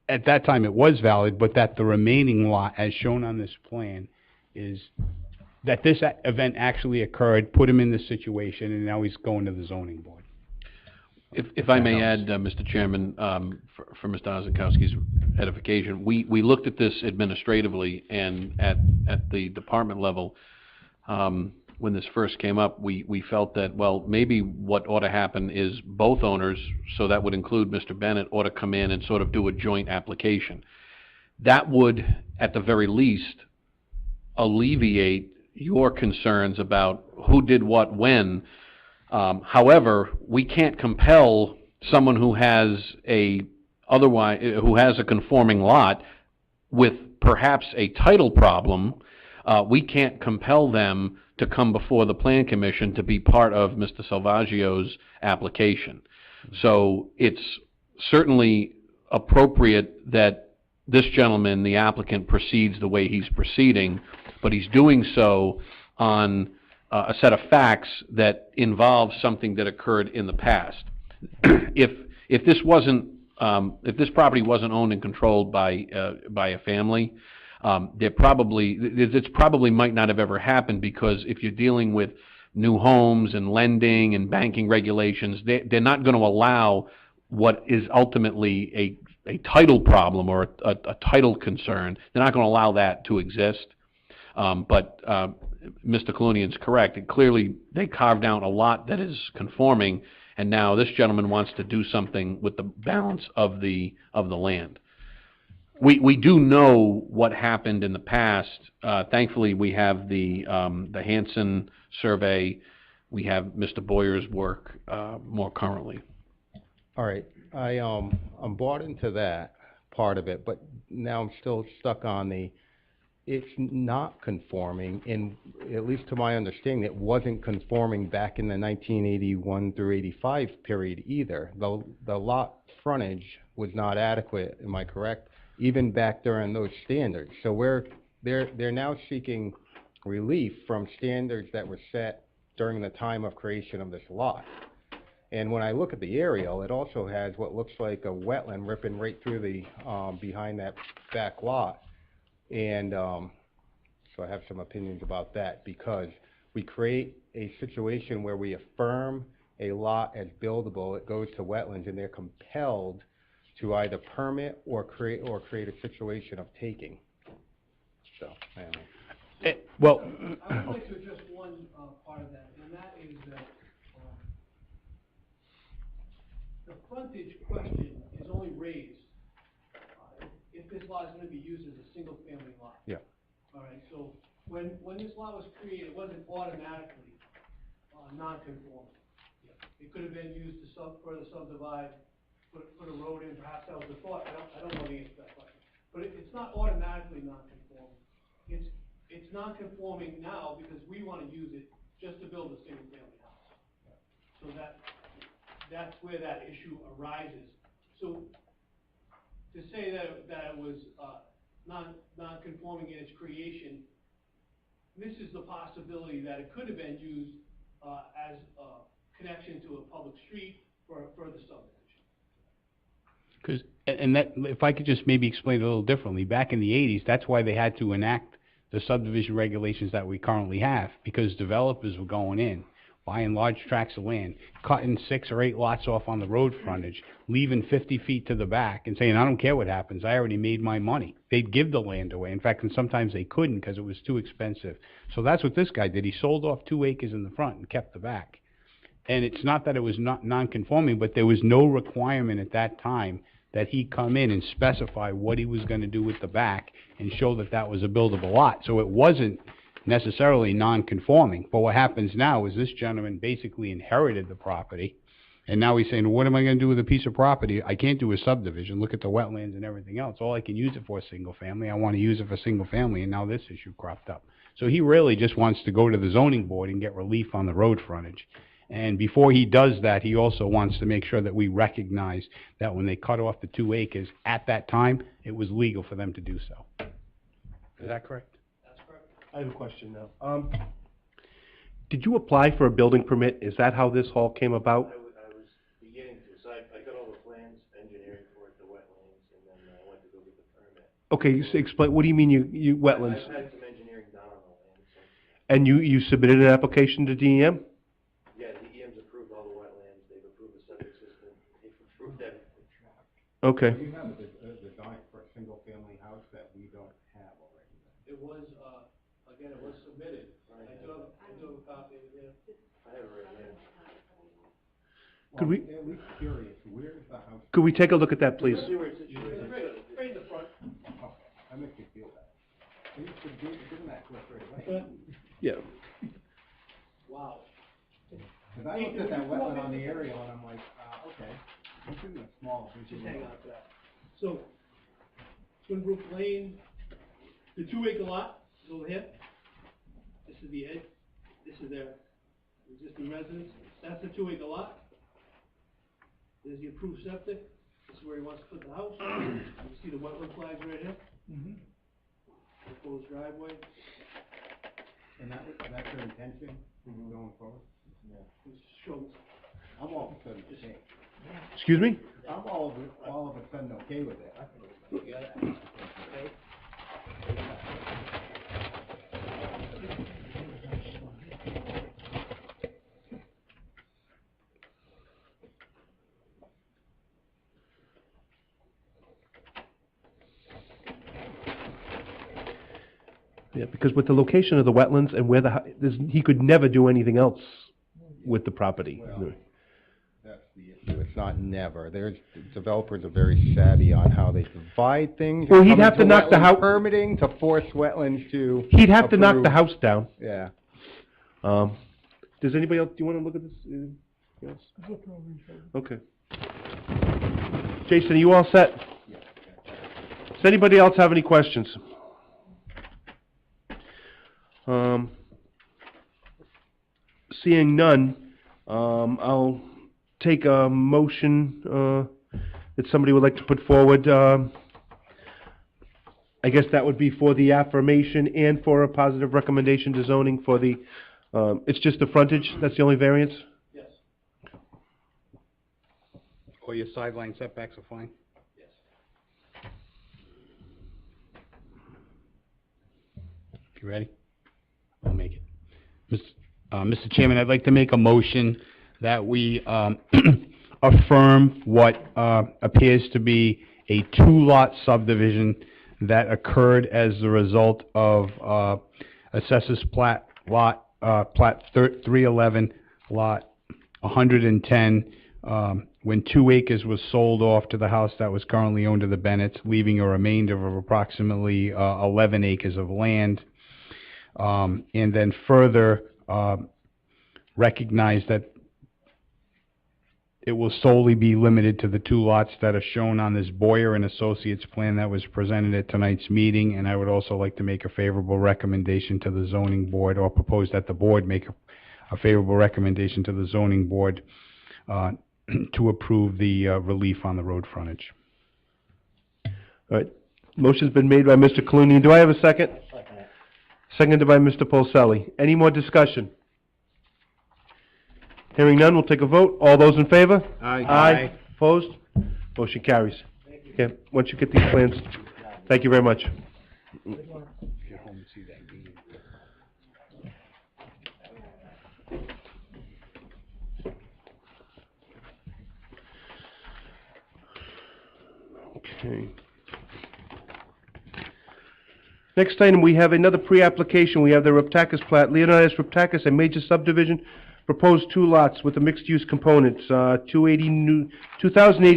at that time it was valid, but that the remaining lot, as shown on this plan, is that this event actually occurred, put him in this situation, and now he's going to the zoning board. If I may add, Mr. Chairman, for Mr. Ozakowski's edification, we looked at this administratively, and at the department level, when this first came up, we felt that, well, maybe what ought to happen is both owners, so that would include Mr. Bennett, ought to come in and sort of do a joint application. That would, at the very least, alleviate your concerns about who did what when. However, we can't compel someone who has a conforming lot with perhaps a title problem. We can't compel them to come before the Plan Commission to be part of Mr. Salvaggio's application. So it's certainly appropriate that this gentleman, the applicant, proceeds the way he's proceeding, but he's doing so on a set of facts that involves something that occurred in the past. If this property wasn't owned and controlled by a family, this probably might not have ever happened, because if you're dealing with new homes and lending and banking regulations, they're not going to allow what is ultimately a title problem or a title concern. They're not going to allow that to exist. But Mr. Kalunian's correct. Clearly, they carved out a lot that is conforming, and now this gentleman wants to do something with the balance of the land. We do know what happened in the past. Thankfully, we have the Hansen survey. We have Mr. Boyer's work more currently. All right, I'm bought into that part of it, but now I'm still stuck on it's not conforming, and at least to my understanding, it wasn't conforming back in the 1981 through 85 period either. The lot frontage was not adequate, am I correct? Even back during those standards. So they're now seeking relief from standards that were set during the time of creation of this lot. And when I look at the aerial, it also has what looks like a wetland ripping right through the, behind that back lot. And, so I have some opinions about that, because we create a situation where we affirm a lot as buildable, it goes to wetlands, and they're compelled to either permit or create a situation of taking. So, I don't know. Well, I would like to address one, part of that, and that is that, the frontage question is only raised, if this lot is gonna be used as a single-family lot. Yeah. All right, so when this lot was created, it wasn't automatically, non-conforming. It could have been used to further subdivide, put a road in, perhaps that was the thought, I don't know the answer to that question. But it's not automatically non-conforming. It's non-conforming now because we wanna use it just to build a single-family house. So that's where that issue arises. So to say that it was, non-conforming in its creation, misses the possibility that it could have been used, as a connection to a public street for a further subdivision. Because, and that, if I could just maybe explain it a little differently, back in the 80s, that's why they had to enact the subdivision regulations that we currently have, because developers were going in, buying large tracts of land, cutting 6 or 8 lots off on the road frontage, leaving 50 feet to the back, and saying, I don't care what happens, I already made my money. They'd give the land away. In fact, and sometimes they couldn't because it was too expensive. So that's what this guy did. He sold off 2 acres in the front and kept the back. And it's not that it was not non-conforming, but there was no requirement at that time that he come in and specify what he was going to do with the back and show that that was a buildable lot. So it wasn't necessarily non-conforming. But what happens now is this gentleman basically inherited the property, and now he's saying, what am I going to do with a piece of property? I can't do a subdivision. Look at the wetlands and everything else. All I can use it for is single family. I want to use it for single family, and now this issue cropped up. So he really just wants to go to the zoning board and get relief on the road frontage. And before he does that, he also wants to make sure that we recognize that when they cut off the 2 acres, at that time, it was legal for them to do so. Is that correct? That's correct. I have a question now. Did you apply for a building permit? Is that how this all came about? I was beginning to, so I got all the plans, engineering for it, the wetlands, and then I went to go get the permit. Okay, you explain, what do you mean you wetlands? I've had some engineering done on the land, so. And you submitted an application to DEM? Yeah, DEM's approved all the wetlands, they've approved the septic system, they've approved everything. Okay. You have a design for a single-family house that we don't have already. It was, again, it was submitted. I do have a copy of it here. I have it right here. Could we- At least curious, where is the house? Could we take a look at that, please? See where it's situated. Right in the front. Okay, that makes me feel better. I used to give that to us right away. Yeah. Wow. Because I looked at that wetland on the aerial and I'm like, okay, this isn't a small, Just hang on to that. So, Twin Brook Lane, the 2-acre lot is over here. This is the edge. This is their existing residence. That's the 2-acre lot. There's the approved septic. This is where he wants to put the house. You see the wetland flags right here? Mm-hmm. Proposed driveway. And that's your intention going forward? This shows. I'm all of a sudden okay. Excuse me? I'm all of a sudden okay with it. Yeah, because with the location of the wetlands and where he could never do anything else with the property. Well, that's the issue. It's not never. Developers are very savvy on how they divide things. Well, he'd Coming have to knock the wetland house- Permitting to force wetlands to. He'd have to knock the approve. house down. Yeah. Does anybody else, do you want to look at this? Yes? Okay. Jason, are you all set? Does anybody else have any questions? Seeing none, I'll take a motion that somebody would like to put forward. I guess that would be for the affirmation and for a positive recommendation to zoning for the, it's just the frontage, that's the only variance? Yes. Or your sideline setbacks are fine? You ready? I'll make it. Mr. Chairman, I'd like to make a motion that we affirm what appears to be a two-lot subdivision that occurred as the result of Assessors Plat 311, Lot 110, when 2 acres was sold off to the house that was currently owned to the Bennetts, leaving a remainder of approximately 11 acres of land. And then further recognize that it will solely be limited to the 2 lots that are shown on this Boyer and Associates plan that was presented at tonight's meeting. And I would also like to make a favorable recommendation to the zoning board, or propose that the board make a favorable recommendation to the zoning board to approve the relief on the road frontage. All right, motion's been made by Mr. Clooney. Do I have a second? Seconded by Mr. Polselli. Any more discussion? Hearing none, we'll take a vote. All those in favor? Aye. Aye. Opposed? Motion carries. Okay, once you get these plans, thank you very much. Get home and see that game. Okay. Next item, we have another pre-application. We have the Reptakis plat, Leonidas Reptakis, a major subdivision, proposed 2 lots with a mixed-use components, 2080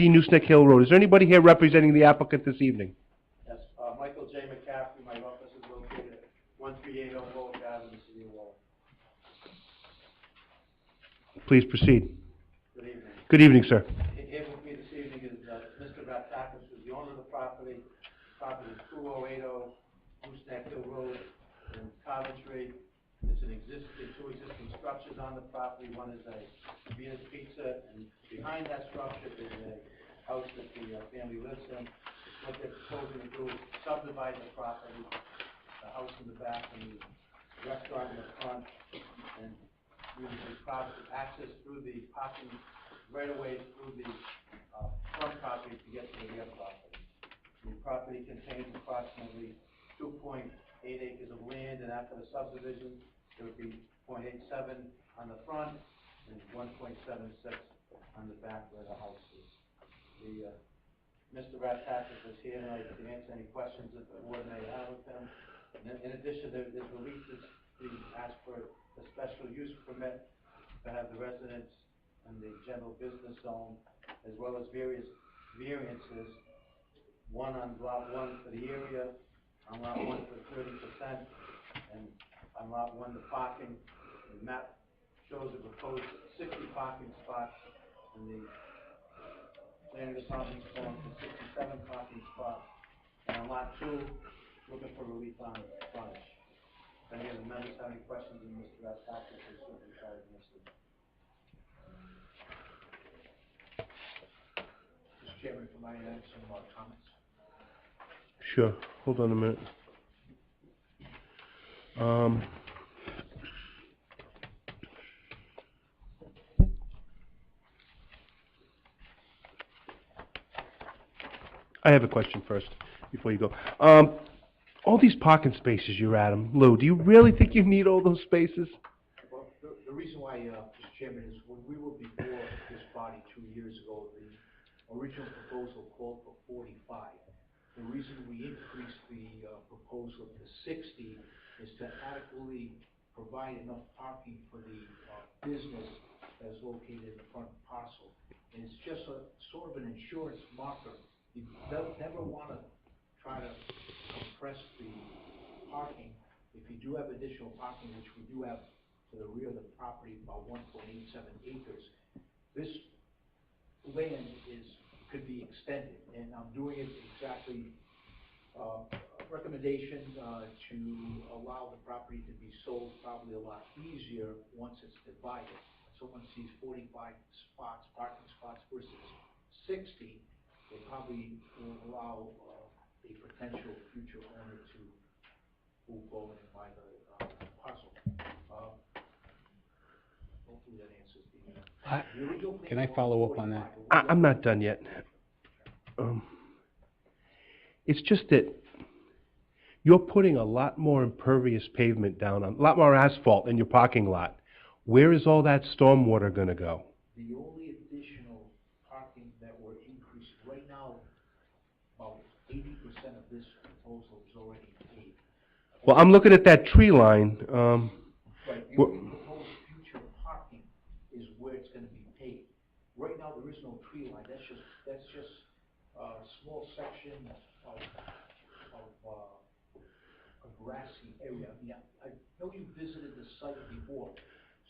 Nooseneck Hill Road. Is there anybody here representing the applicant this evening? Yes, Michael J. McCaffrey, my office is located at 1380 Oak Avenue, City Wall. Please proceed. Good evening. Good evening, sir. Here with me this evening is Mr. Reptakis, who's the owner of the property. Property is 2080 Nooseneck Hill Road in Coventry. There's 2 existing structures on the property. One is a Venus Pizza, and behind that structure is a house that the family lives in. What they're proposing to do is subdivide the property, the house in the back and the restaurant in the front, and use the property access through the parking right away through the front property to get to the rear property. The property contains approximately 2.8 acres of land, and after the subdivision, there would be 0.87 on the front and 1.76 on the back where the house is. Mr. Reptakis is here tonight to answer any questions that the board may have with him. And in addition, there's releases being asked for a special use permit to have the residents in the general business zone, as well as various variances. One on lot 1 for the area, on lot 1 for 30%, and on lot 1 the parking. The map shows a proposed 60 parking spots, and the planning department's calling for 67 parking spots. And on lot 2, looking for relief on frontage. If any of the members have any questions, and Mr. Reptakis is certainly try to answer them. Mr. Chairman, if I may have some comments. Sure. Hold on a minute. I have a question first, before you go. All these parking spaces you're at 'em, Lou, do you really think you need all those spaces? Well, the reason why, Mr. Chairman, is when we were before this body 2 years ago, the original proposal called for 45. The reason we increased the proposal to 60 is to adequately provide enough parking for the business that's located in the front parcel. And it's just a sort of an insurance marker. You don't never want to try to compress the parking. If you do have additional parking, which we do have to the rear of the property, about 1.87 acres, this land could be extended, and I'm doing it exactly, recommendation, to allow the property to be sold probably a lot easier once it's divided. Someone sees 45 spots, parking spots versus 60, they probably will allow, a potential future owner to move forward and buy the, parcel. Hopefully that answers the original plan Can I follow up on that? I'm not done yet. It's just that you're putting a lot more impervious pavement down, a lot more asphalt in your parking lot. Where is all that stormwater gonna go? The only additional parking that we're increasing, right now, about 80% of this proposal is already paid. Well, I'm looking at that tree line, Right, the only proposed future parking is where it's gonna be paid. Right now, there is no tree line, that's just a small section of a grassy area. I know you visited the site before,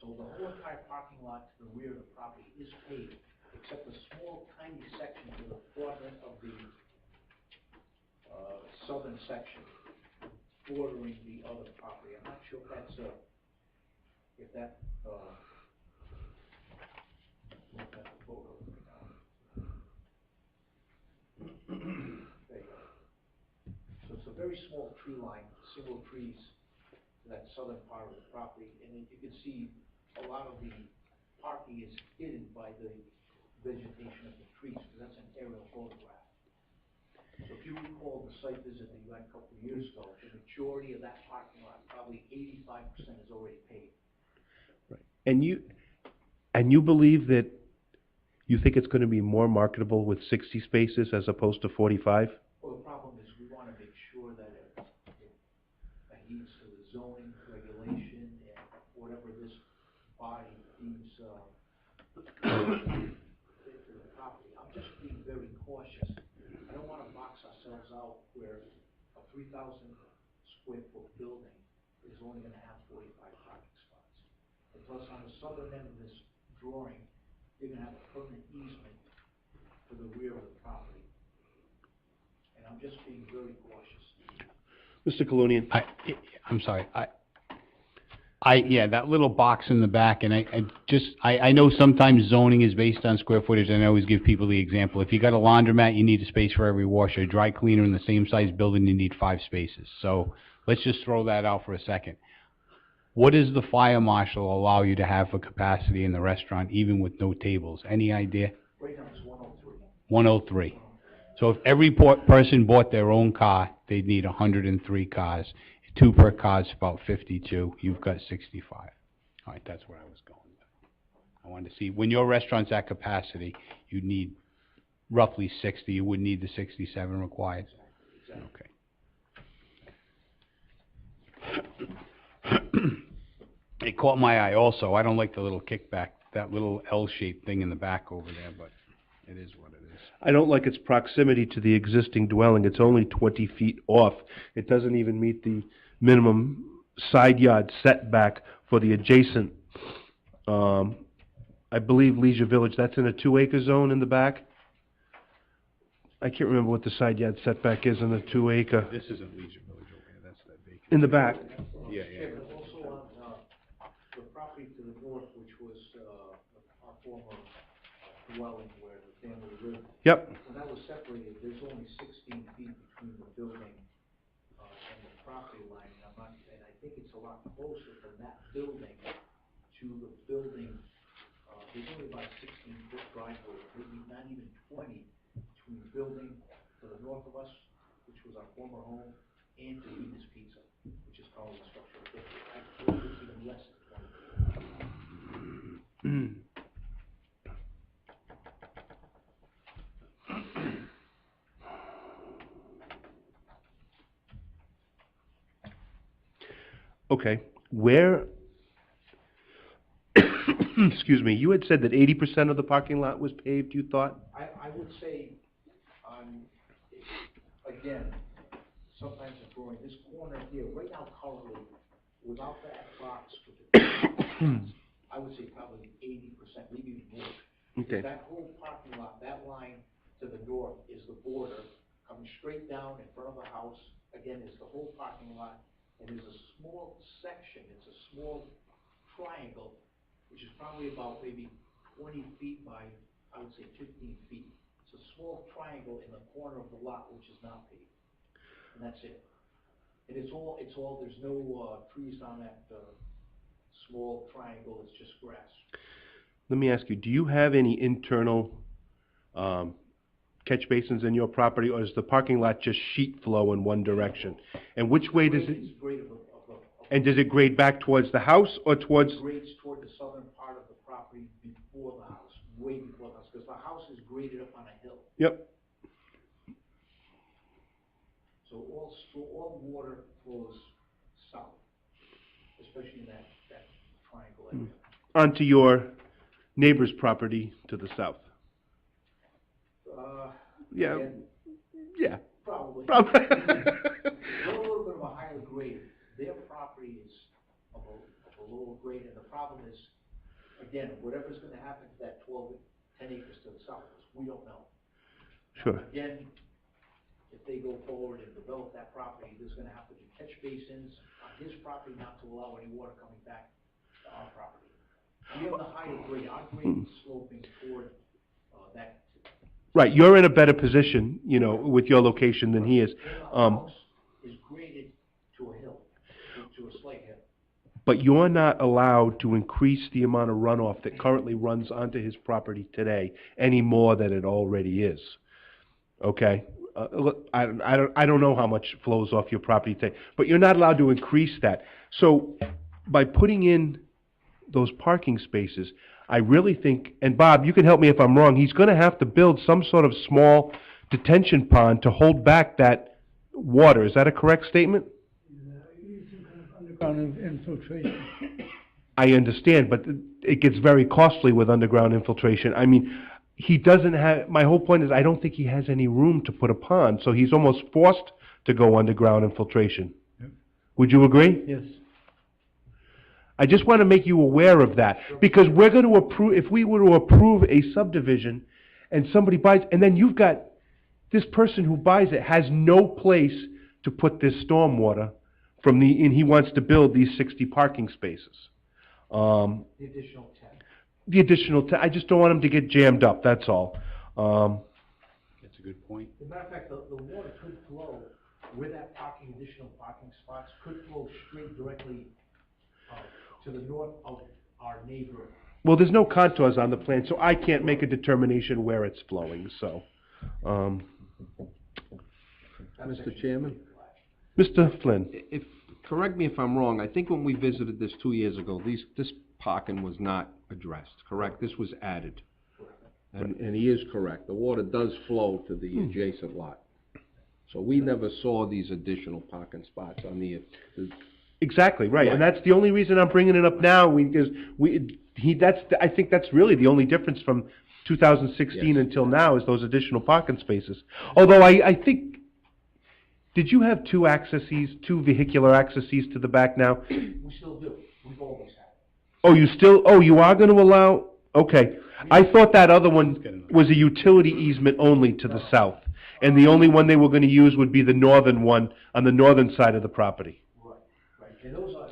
so the whole entire parking lot to the rear of the property is paved, except a small tiny section to the quadrant of the, southern section bordering the other property. I'm not sure if that's photo. There you go. So it's a very small tree line, single trees to that southern part of the property, and then you can see a lot of the parking is hidden by the vegetation of the trees, because that's an aerial photograph. So if you recall the site visit that you had a couple of years ago, the majority of that parking lot, probably 85% is already paid. and you believe that you think it's gonna be more marketable with 60 spaces as opposed to 45? Well, the problem is we want to make sure that it adheres to the zoning regulation and whatever this body deems, to the property. I'm just being very cautious. I don't want to box ourselves out where a 3,000 square foot building is only going to have 45 parking spots. And plus, on the southern end of this drawing, you're going to have a permanent easement to the rear of the property. And I'm just being very cautious. Mr. Colonian? I'm sorry, yeah, that little box in the back, and I know sometimes zoning is based on square footage, and I always give people the example. If you got a laundromat, you need a space for every washer. A dry cleaner in the same size building, you need 5 spaces. So let's just throw that out for a second. What does the fire marshal allow you to have for capacity in the restaurant, even with no tables? Any idea? Right now it's 103. 103. So if every person bought their own car, they'd need 103 cars. 2 per car is about 52. You've got 65. All right, that's where I was going. I wanted to see, when your restaurant's at capacity, you need roughly 60. You wouldn't need the 67 required. Okay. It caught my eye also. I don't like the little kickback, that little L-shaped thing in the back over there, but it is what it is. I don't like its proximity to the existing dwelling. It's only 20 feet off. It doesn't even meet the minimum side yard setback for the adjacent, I believe Leisure Village, that's in a 2-acre zone in the back? I can't remember what the side yard setback is in a 2-acre. This isn't Leisure Village over here, that's that vacant. In the back. Yeah, yeah. But also on, the property to the north, which was, our former dwelling where the family lived. Yep. When that was separated, there's only 16 feet between the building, and the property line, and I think it's a lot closer from that building to the building, there's only about 16-foot driveway, maybe not even 20, between the building to the north of us, which was our former home, and to Venus Pizza, which is called the structural difference. I believe it's even less than 20 feet. Okay, where, excuse me, you had said that 80% of the parking lot was paved, you thought? I would say, again, sometimes it's drawing this corner here, right now currently, without that box with the I would say probably 80%, maybe even more. Okay. That whole parking lot, that line to the north is the border, coming straight down in front of the house, again, is the whole parking lot, and there's a small section, it's a small triangle, which is probably about maybe 20 feet by, I would say 15 feet. It's a small triangle in the corner of the lot, which is not paved, and that's it. And it's all, there's no, trees on that, small triangle, it's just grass. Let me ask you, do you have any internal, catch basins in your property, or is the parking lot just sheet flow in one direction? And which way does it, It's grade and does it grade back towards the house or towards? grades toward the southern part of the property before the house, way before the house, because the house is graded up on a hill. Yep. So all water flows south, especially in that triangle area. Onto your neighbor's property to the south? Yeah. Again, Yeah. Probably. Probably. They're a little bit of a higher grade. Their property is of a lower grade, and the problem is, again, whatever's gonna happen to that 10 acres to the south, we don't know. Sure. Again, if they go forward and develop that property, there's gonna have to be catch basins on his property not to allow any water coming back to our property. We have the higher grade, our grade is sloping toward, that. Right, you're in a better position, you know, with your location than he is. The house is graded to a hill, to a slight hill. But you're not allowed to increase the amount of runoff that currently runs onto his property today any more than it already is. Okay? Look, I don't know how much flows off your property today, but you're not allowed to increase that. So by putting in those parking spaces, I really think, and Bob, you can help me if I'm wrong, he's gonna have to build some sort of small detention pond to hold back that water. Is that a correct statement? Underground infiltration. I understand, but it gets very costly with underground infiltration. I mean, he doesn't have, my whole point is I don't think he has any room to put a pond, so he's almost forced to go underground infiltration. Yep. Would you agree? Yes. I just want to make you aware of that, because we're going to approve, if we were to approve a subdivision and somebody buys, and then you've got, this person who buys it has no place to put this stormwater from and he wants to build these 60 parking spaces. The additional 10. The additional 10, I just don't want him to get jammed up, that's all. That's a good point. As a matter of fact, the water could flow, where that additional parking spots could flow straight directly to the north of our neighbor. Well, there's no contours on the plan, so I can't make a determination where it's flowing, so. Mr. Chairman? Mr. Flynn? Correct me if I'm wrong, I think when we visited this 2 years ago, this parking was not addressed, correct? This was added. And he is correct, the water does flow to the adjacent lot. So we never saw these additional parking spots on the Exactly, right, and that's the only reason I'm bringing it up now, because I think that's really the only difference from 2016 until now, is those additional parking spaces. Although I think, did you have two vehicular accesses to the back now? We still do, we've always had it. Oh, you are gonna allow, okay. I thought that other one was a utility easement only to the south, and the only one they were gonna use would be the northern one on the northern side of the property. Right, and those are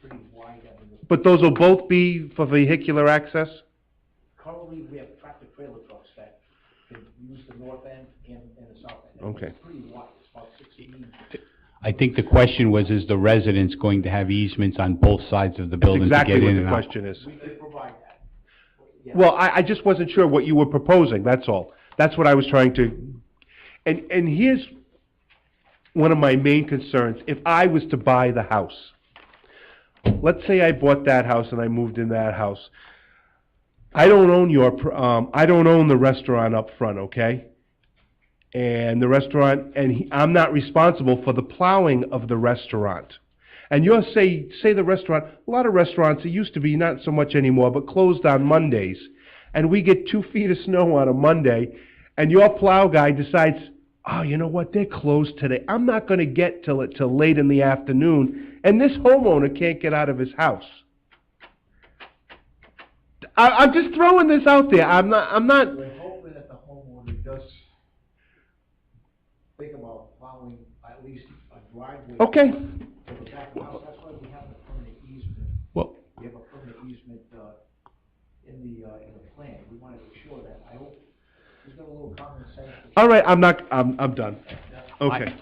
pretty wide, I mean. But those will both be for vehicular access? Currently, we have tractor trailer trucks that can use the north end and the south end. Okay. It's pretty wide, it's about 16. I think the question was, is the residents going to have easements on both sides of the building to Exactly get what in the and out? question is. We could provide that. Yeah. Well, I just wasn't sure what you were proposing, that's all. That's what I was trying to, and here's one of my main concerns. If I was to buy the house, let's say I bought that house and I moved in that house. I don't own I don't own the restaurant up front, okay? And the restaurant, I'm not responsible for the plowing of the restaurant. And you'll say the restaurant, a lot of restaurants, it used to be, not so much anymore, but closed on Mondays. And we get 2 feet of snow on a Monday, and your plow guy decides, oh, you know what, they're closed today. I'm not gonna get till late in the afternoon, and this homeowner can't get out of his house. I'm just throwing this out there. I'm not, We're hoping that the homeowner does think about plowing at least a driveway. Okay. To the back of the house, that's why we have a permanent easement. Well- We have a permanent easement, in the plan, we wanna make sure that, I hope, there's got a little common sense. all right, I'm done. Okay.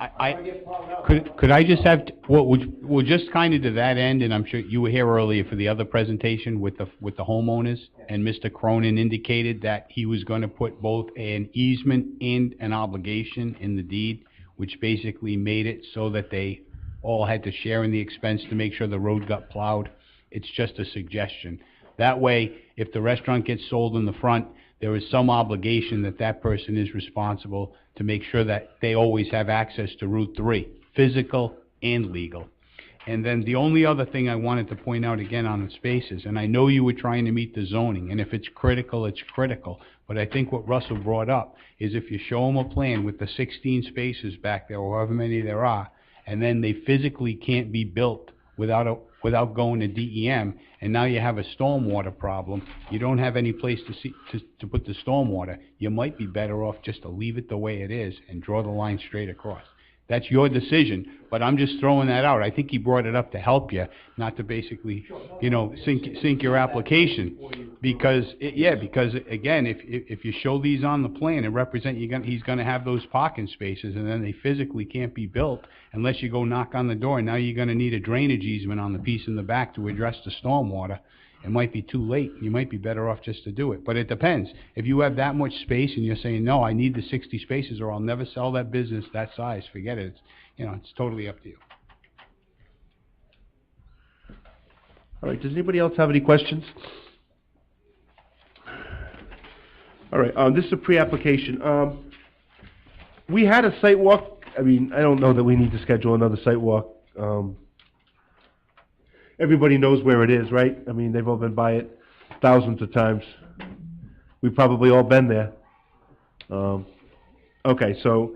Could I just have, well, just kind of to that end, and I'm sure you were here earlier for the other presentation with the homeowners, and Mr. Cronin indicated that he was gonna put both an easement and an obligation in the deed, which basically made it so that they all had to share in the expense to make sure the road got plowed. It's just a suggestion. That way, if the restaurant gets sold in the front, there is some obligation that that person is responsible to make sure that they always have access to Route 3, physical and legal. And then the only other thing I wanted to point out again on the spaces, and I know you were trying to meet the zoning, and if it's critical, it's critical. But I think what Russell brought up is if you show them a plan with the 16 spaces back there, or however many there are, and then they physically can't be built without going to DEM, and now you have a stormwater problem, you don't have any place to put the stormwater, you might be better off just to leave it the way it is and draw the line straight across. That's your decision, but I'm just throwing that out. I think he brought it up to help you, not to basically, sink your application. Because again, if you show these on the plan and represent he's gonna have those parking spaces, and then they physically can't be built unless you go knock on the door, and now you're gonna need a drainage easement on the piece in the back to address the stormwater. It might be too late. You might be better off just to do it. But it depends. If you have that much space and you're saying, no, I need the 60 spaces or I'll never sell that business that size, forget it. It's totally up to you. All right, does anybody else have any questions? All right, this is a pre-application. We had a site walk. I mean, I don't know that we need to schedule another site walk. Everybody knows where it is, right? I mean, they've all been by it thousands of times. We've probably all been there. Okay, so,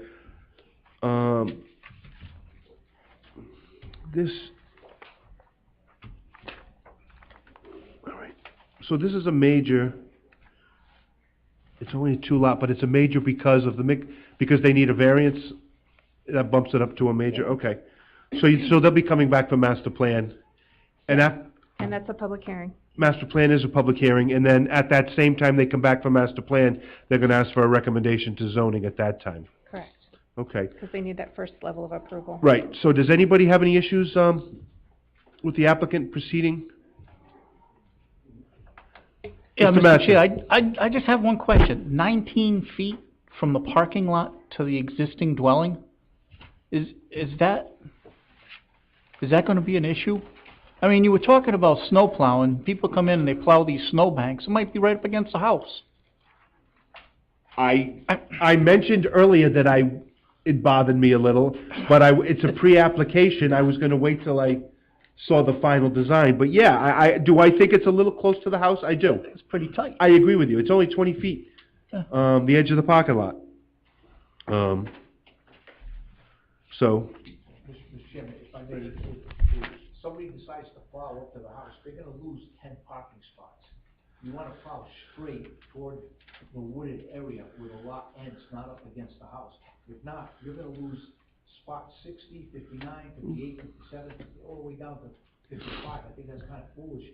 this, all right, so this is a major, it's only a 2-lot, but it's a major because of because they need a variance, that bumps it up to a major, okay. So they'll be coming back for master plan. And that's a public hearing. Master plan is a public hearing, and then at that same time they come back for master plan, they're gonna ask for a recommendation to zoning at that time. Correct. Okay. Because they need that first level of approval. Right, so does anybody have any issues, with the applicant proceeding? Yeah, Mr. Mr. Mattson. Chair, I just have one question. 19 feet from the parking lot to the existing dwelling, is that gonna be an issue? I mean, you were talking about snow plowing. People come in and they plow these snow banks. It might be right up against the house. I mentioned earlier that it bothered me a little, but it's a pre-application, I was gonna wait till I saw the final design, but yeah, do I think it's a little close to the house? I do. It's pretty tight. I agree with you, it's only 20 feet, Yeah. The edge of the parking lot. So, Mr. Chairman, if I may, if somebody decides to plow up to the house, they're gonna lose 10 parking spots. You wanna plow straight toward the wooded area where the lot ends, not up against the house. If not, you're gonna lose spots 60, 59, 58, 57, all the way down to 55. I think that's kinda foolish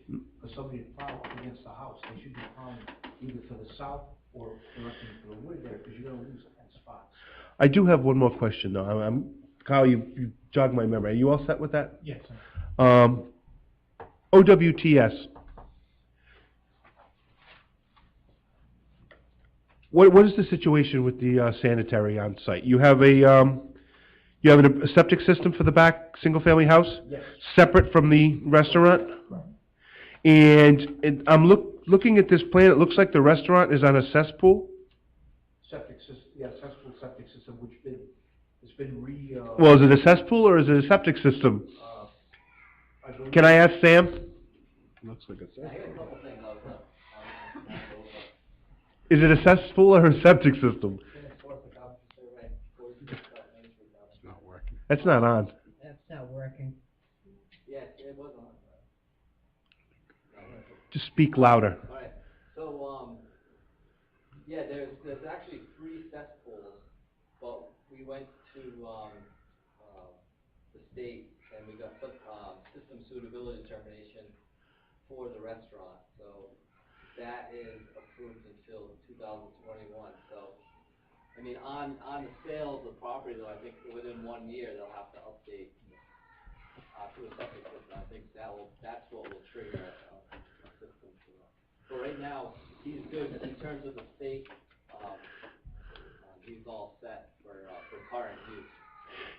for somebody to plow up against the house. They should be plowing either to the south or directly to the wooded area, because you're gonna lose 10 spots. I do have one more question though, Kyle, you jogged my memory, are you all set with that? Yes. OWTS. What is the situation with the sanitary on site? You have a septic system for the back single-family house? Yes. Separate from the restaurant? Right. And I'm looking at this plan, it looks like the restaurant is on a cesspool? Septic system, yeah, cesspool septic system, which has been Well, is it a cesspool or is it a septic system? Can I ask Sam? Looks like a cesspool. Is it a cesspool or a septic system? It's not working. That's not on. That's not working. Yes, it was on. Just speak louder. All right. Yeah, there's actually 3 cesspools, but we went to, the state and we got system suitability determination for the restaurant, so that is approved until 2021, so, I mean, on the sale of the property though, I think within 1 year, they'll have to update, to a septic system. I think that's what will trigger, a system for that. But right now, he's good in terms of the state, he's all set for current use.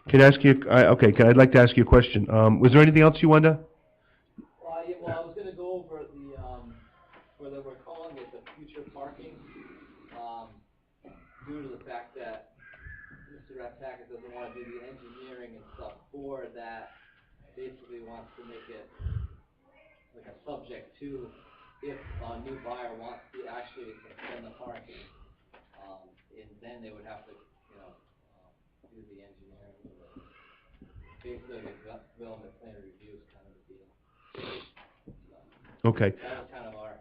Can I ask you, I'd like to ask you a question. Was there anything else you wanted to? Well, I was gonna go over whether we're calling it the future parking, due to the fact that Mr. Ratakis doesn't wanna do the engineering and stuff for that, basically wants to make it like a subject to if a new buyer wants to actually extend the parking, and then they would have to, do the engineering. Basically, the development plan review is kind of the deal. Okay. That was kind of our.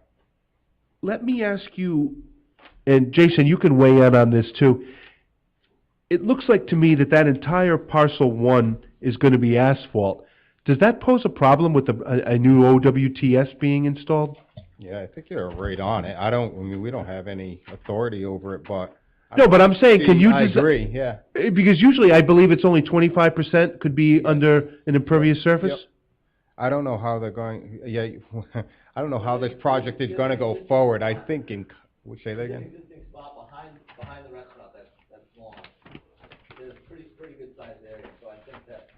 Let me ask you, and Jason, you can weigh in on this too. It looks like to me that entire parcel 1 is going to be asphalt. Does that pose a problem with a new OWTS being installed? Yeah, I think you're right on it. We don't have any authority over it, but. No, but I'm saying, can you? I agree, yeah. Because usually I believe it's only 25% could be under an impervious surface? Yep. I don't know how they're going, I don't know how this project is gonna go forward. I think say that again? There's an existing spot behind the restaurant that's long. There's pretty good sized area, so I think that,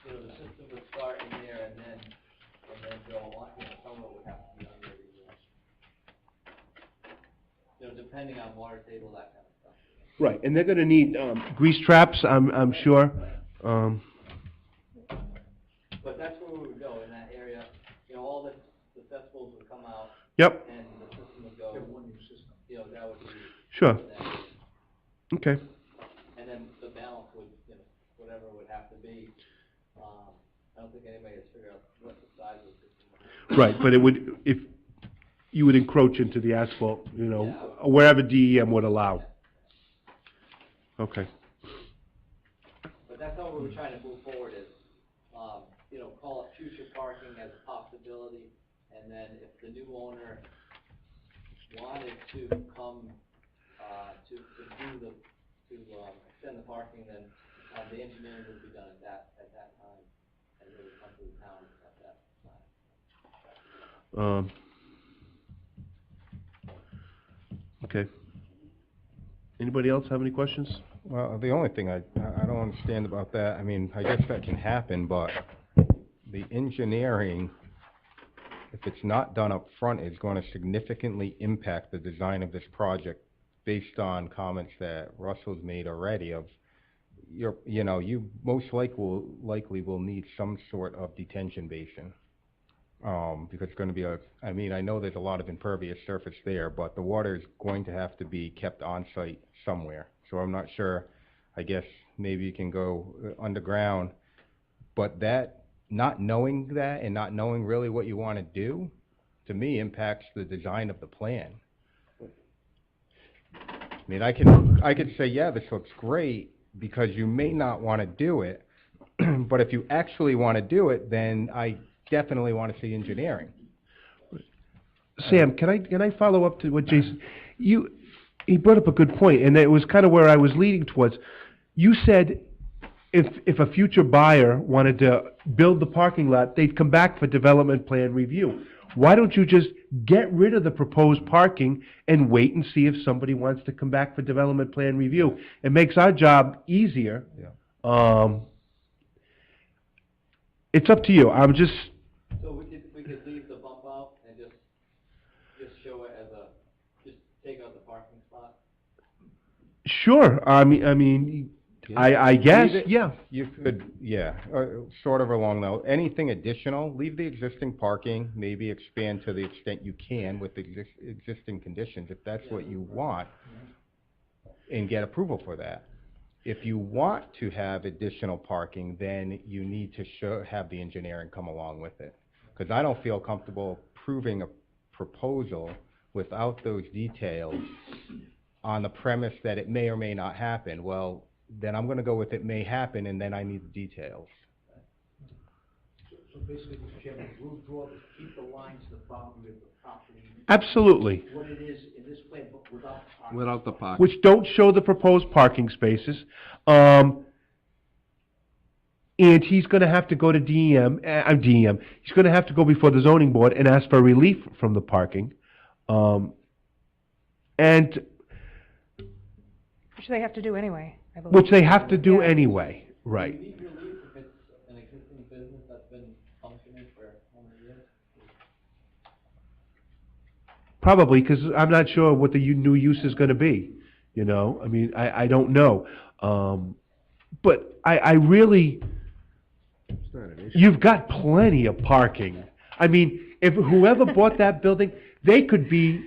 the system would start in there and then go on, some of it would have to be under the, depending on water table, that kind of stuff. Right, and they're gonna need, grease traps, I'm sure. But that's where we would go, in that area, all the cesspools would come out. Yep. And the system would go, that would be. Sure. Okay. And then the balance would, whatever would have to be, I don't think anybody has figured out what the size of the system is. Right, but it would, if you would encroach into the asphalt, wherever DEM would allow. Okay. But that's how we were trying to move forward is, call it future parking as a possibility, and then if the new owner wanted to come, to extend the parking, then, the engineering would be done at that time, and it would come to the town at that time. Okay. Anybody else have any questions? Well, the only thing I don't understand about that, I guess that can happen, but the engineering, if it's not done up front, is going to significantly impact the design of this project based on comments that Russell's made already of, you most likely will need some sort of detention basin. Because it's going to be I know there's a lot of impervious surface there, but the water is going to have to be kept on site somewhere. So I'm not sure, I guess maybe you can go underground, but that, not knowing that and not knowing really what you want to do, to me impacts the design of the plan. I could say, yeah, this looks great, because you may not want to do it, but if you actually want to do it, then I definitely want to see engineering. Sam, can I follow up to what Jason, he brought up a good point, and it was kind of where I was leading towards. You said if a future buyer wanted to build the parking lot, they'd come back for development plan review. Why don't you just get rid of the proposed parking and wait and see if somebody wants to come back for development plan review? It makes our job easier. Yeah. It's up to you. I'm just. So we could leave the bump out and just show it as just take out the parking spot? Sure. I guess, yeah. You could, sort of along though. Anything additional, leave the existing parking, maybe expand to the extent you can with the existing conditions, if that's what you want, and get approval for that. If you want to have additional parking, then you need to have the engineering come along with it. Because I don't feel comfortable approving a proposal without those details on the premise that it may or may not happen. Well, then I'm gonna go with it may happen, and then I need the details. So basically, Mr. Chairman, we'll draw, keep the lines to the boundary of the property. Absolutely. What it is in this plan, but without parking. Without the parking. Which don't show the proposed parking spaces. And he's gonna have to go to DEM, he's gonna have to go before the zoning board and ask for relief from the parking. And, Which they have to do anyway, I believe. which they have to do Yeah. anyway, right. Do you need relief if it's an existing business that's been functioning for how many years? Probably, because I'm not sure what the new use is gonna be, you know? I mean, I don't know. But I really, It's not an issue. you've got plenty of parking. I mean, if whoever bought that building, they could be,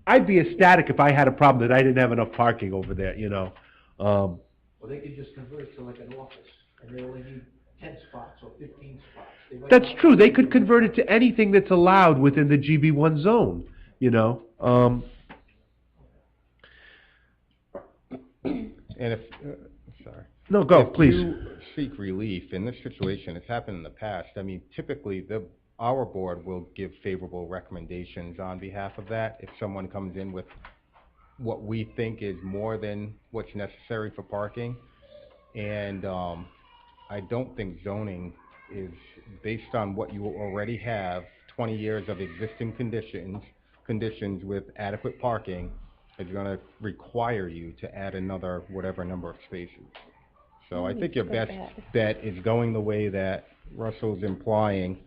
I'd be ecstatic if I had a problem that I didn't have enough parking over there, you know? Or they could just convert it to like an office, and they only need 10 spots or 15 spots. They might That's not- true, they could convert it to anything that's allowed within the GB1 zone, you know? And if, sorry. No, go, If please. you seek relief in this situation, it's happened in the past. I mean, typically, our board will give favorable recommendations on behalf of that. If someone comes in with what we think is more than what's necessary for parking. And, I don't think zoning is based on what you already have, 20 years of existing conditions with adequate parking, is gonna require you to add another whatever number of spaces. So I think your best bet is going the way that Russell's implying,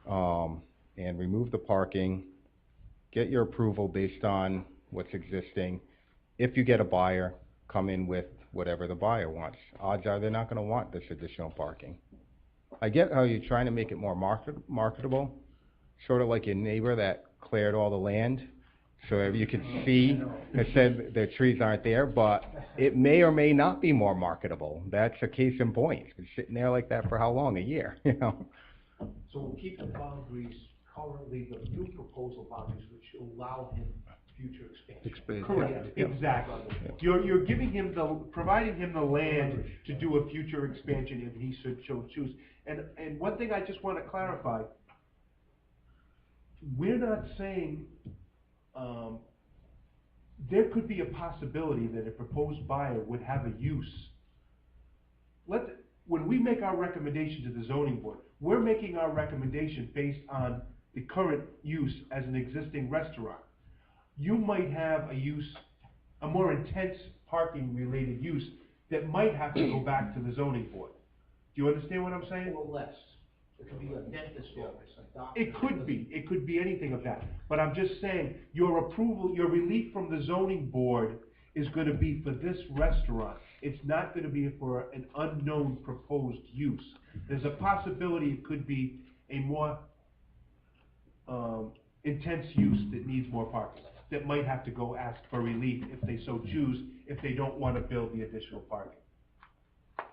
and remove the parking, get your approval based on what's existing. If you get a buyer, come in with whatever the buyer wants. Odds are they're not gonna want this additional parking. I get how you're trying to make it more marketable, sort of like your neighbor that cleared all the land, so that you can see, it said the trees aren't there, but it may or may not be more marketable. That's a case in point. It's been sitting there like that for how long? A year, you know? So we'll keep the boundaries currently, the new proposal boundaries, which allow him future expansion. Correct, exactly. You're giving him providing him the land to do a future expansion if he should so choose. And one thing I just want to clarify, we're not saying, there could be a possibility that a proposed buyer would have a use. When we make our recommendation to the zoning board, we're making our recommendation based on the current use as an existing restaurant. You might have a use, a more intense parking related use that might have to go back to the zoning board. Do you understand what I'm saying? Or less. It could be a dentist office, a doctor. It could be anything of that. But I'm just saying, your approval, your relief from the zoning board is gonna be for this restaurant. It's not gonna be for an unknown proposed use. There's a possibility it could be a more, intense use that needs more parking, that might have to go ask for relief if they so choose, if they don't wanna build the additional parking.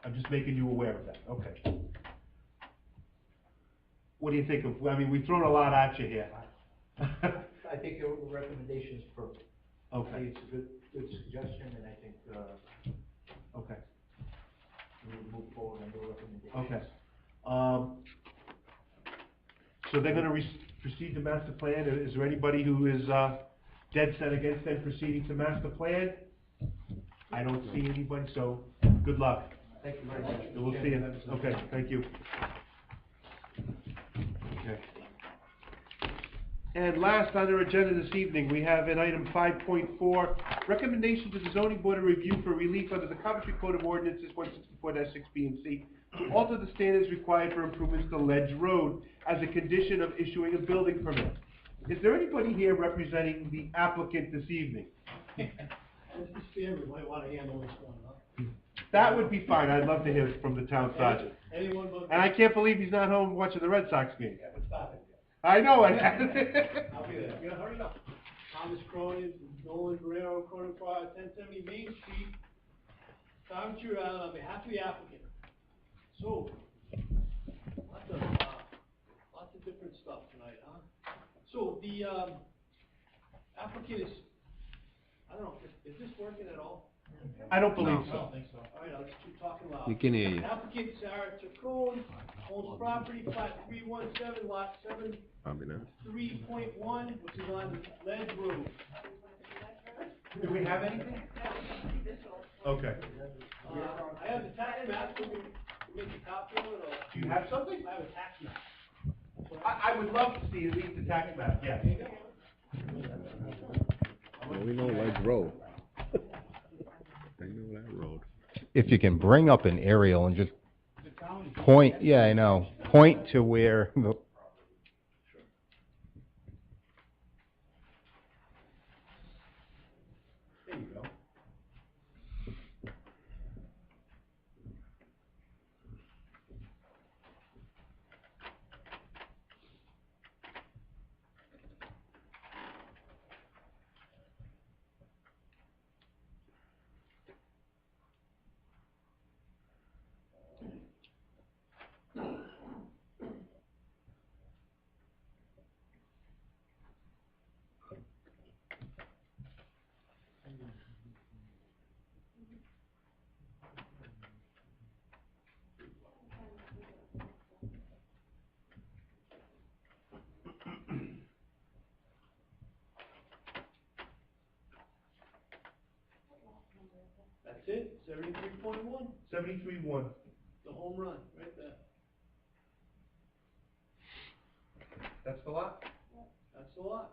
I'm just making you aware of that, okay. What do you think of, I mean, we've thrown a lot at you here. I think your recommendation is perfect. Okay. I think it's a good suggestion, and I think, Okay, we'll move forward on your recommendations. okay. So they're gonna proceed to master plan. Is there anybody who is, dead set against them proceeding to master plan? I don't see anybody, so good luck. Thank you very much. We'll see you. Okay, thank you. Okay. And last on our agenda this evening, we have in item 5.4, recommendation to the zoning board of review for relief under the Coventry Code of Ordinances 164-6B and C to alter the standards required for improvements to Ledge Road as a condition of issuing a building permit. Is there anybody here representing the applicant this evening? Mr. Chairman, might want to handle this one, huh? That would be fine. I'd love to hear from the town sergeant. Anyone but. And I can't believe he's not home watching the Red Sox game. Yeah, but stop it. I know it. I'll be there. You gotta hurry up. Thomas Cronin, Nolan Guerrero, Cronin Farr, 1070 Main Street, Coventry, Rhode Island, on behalf of the applicant. So, lots of different stuff tonight, huh? So, the applicant is I don't know, is this working at all? I don't believe I so. don't think so. All right, I'll just keep talking loud. We can hear you. Applicant Sarah Chacon owns property, plat 317, lot Probably not. 73.1, which is on Ledge Road. Do we have anything? Okay. I have the tax map, we can make a copy of it, or? Do you have something? I have a tax map. I would love to see at least the tax map, yes. Well, we know Ledge Road. They know that road. If you can bring up an aerial and just point, yeah, I know, point to where the, There you go. That's it, 73.1, 73-1. the home run, right there. That's the lot? That's the lot.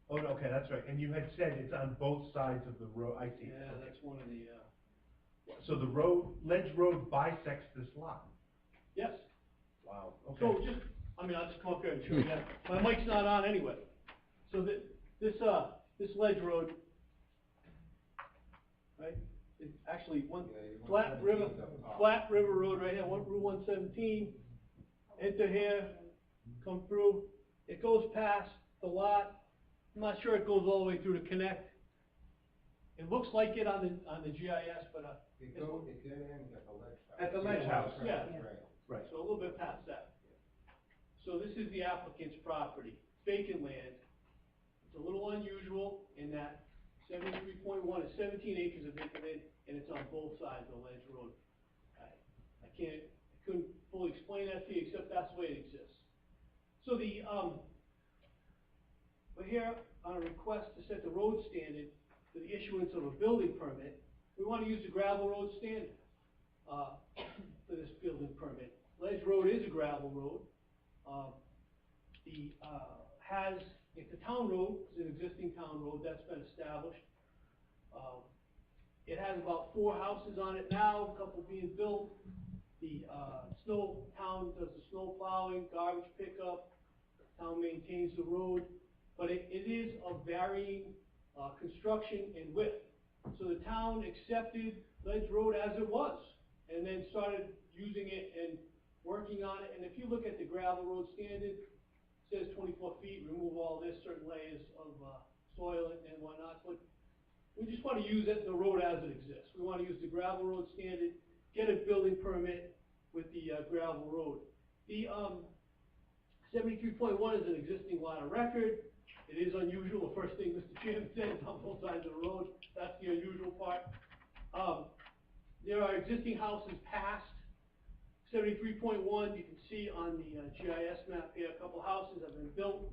Oh, no, okay, that's right. And you had said it's on both sides of the road. I see. Yeah, that's one of the, So the road, Ledge Road bisects this lot? yes. Wow, So just, I mean, I'll just come up here and show you that. My mic's not on anyway. So this Ledge Road, right, is actually one Flat River Road right here, Route 117. Enter here, come through. It goes past the lot. I'm not sure it goes all the way through to connect. It looks like it on the GIS, but At the Ledge House? Yeah. Right. So a little bit past that. So this is the applicant's property, vacant land. It's a little unusual in that 73.1 is 17 acres of vacant land, and it's on both sides of Ledge Road. I couldn't fully explain that to you, except that's the way it exists. So we're here on a request to set the road standard for the issuance of a building permit. We want to use the gravel road standard for this building permit. Ledge Road is a gravel road. It's a town road, it's an existing town road that's been established. It has about 4 houses on it now, a couple being built. The town does the snow plowing, garbage pickup, town maintains the road, but it is of varying construction and width. So the town accepted Ledge Road as it was, and then started using it and working on it. And if you look at the gravel road standard, it says 24 feet, remove all this, certain layers of soil and whatnot, but we just want to use the road as it exists. We want to use the gravel road standard, get a building permit with the gravel road. The 73.1 is an existing lot of record. It is unusual, the first thing Mr. Chairman said, it's on both sides of the road. That's the unusual part. There are existing houses past 73.1. You can see on the GIS map here, a couple houses have been built.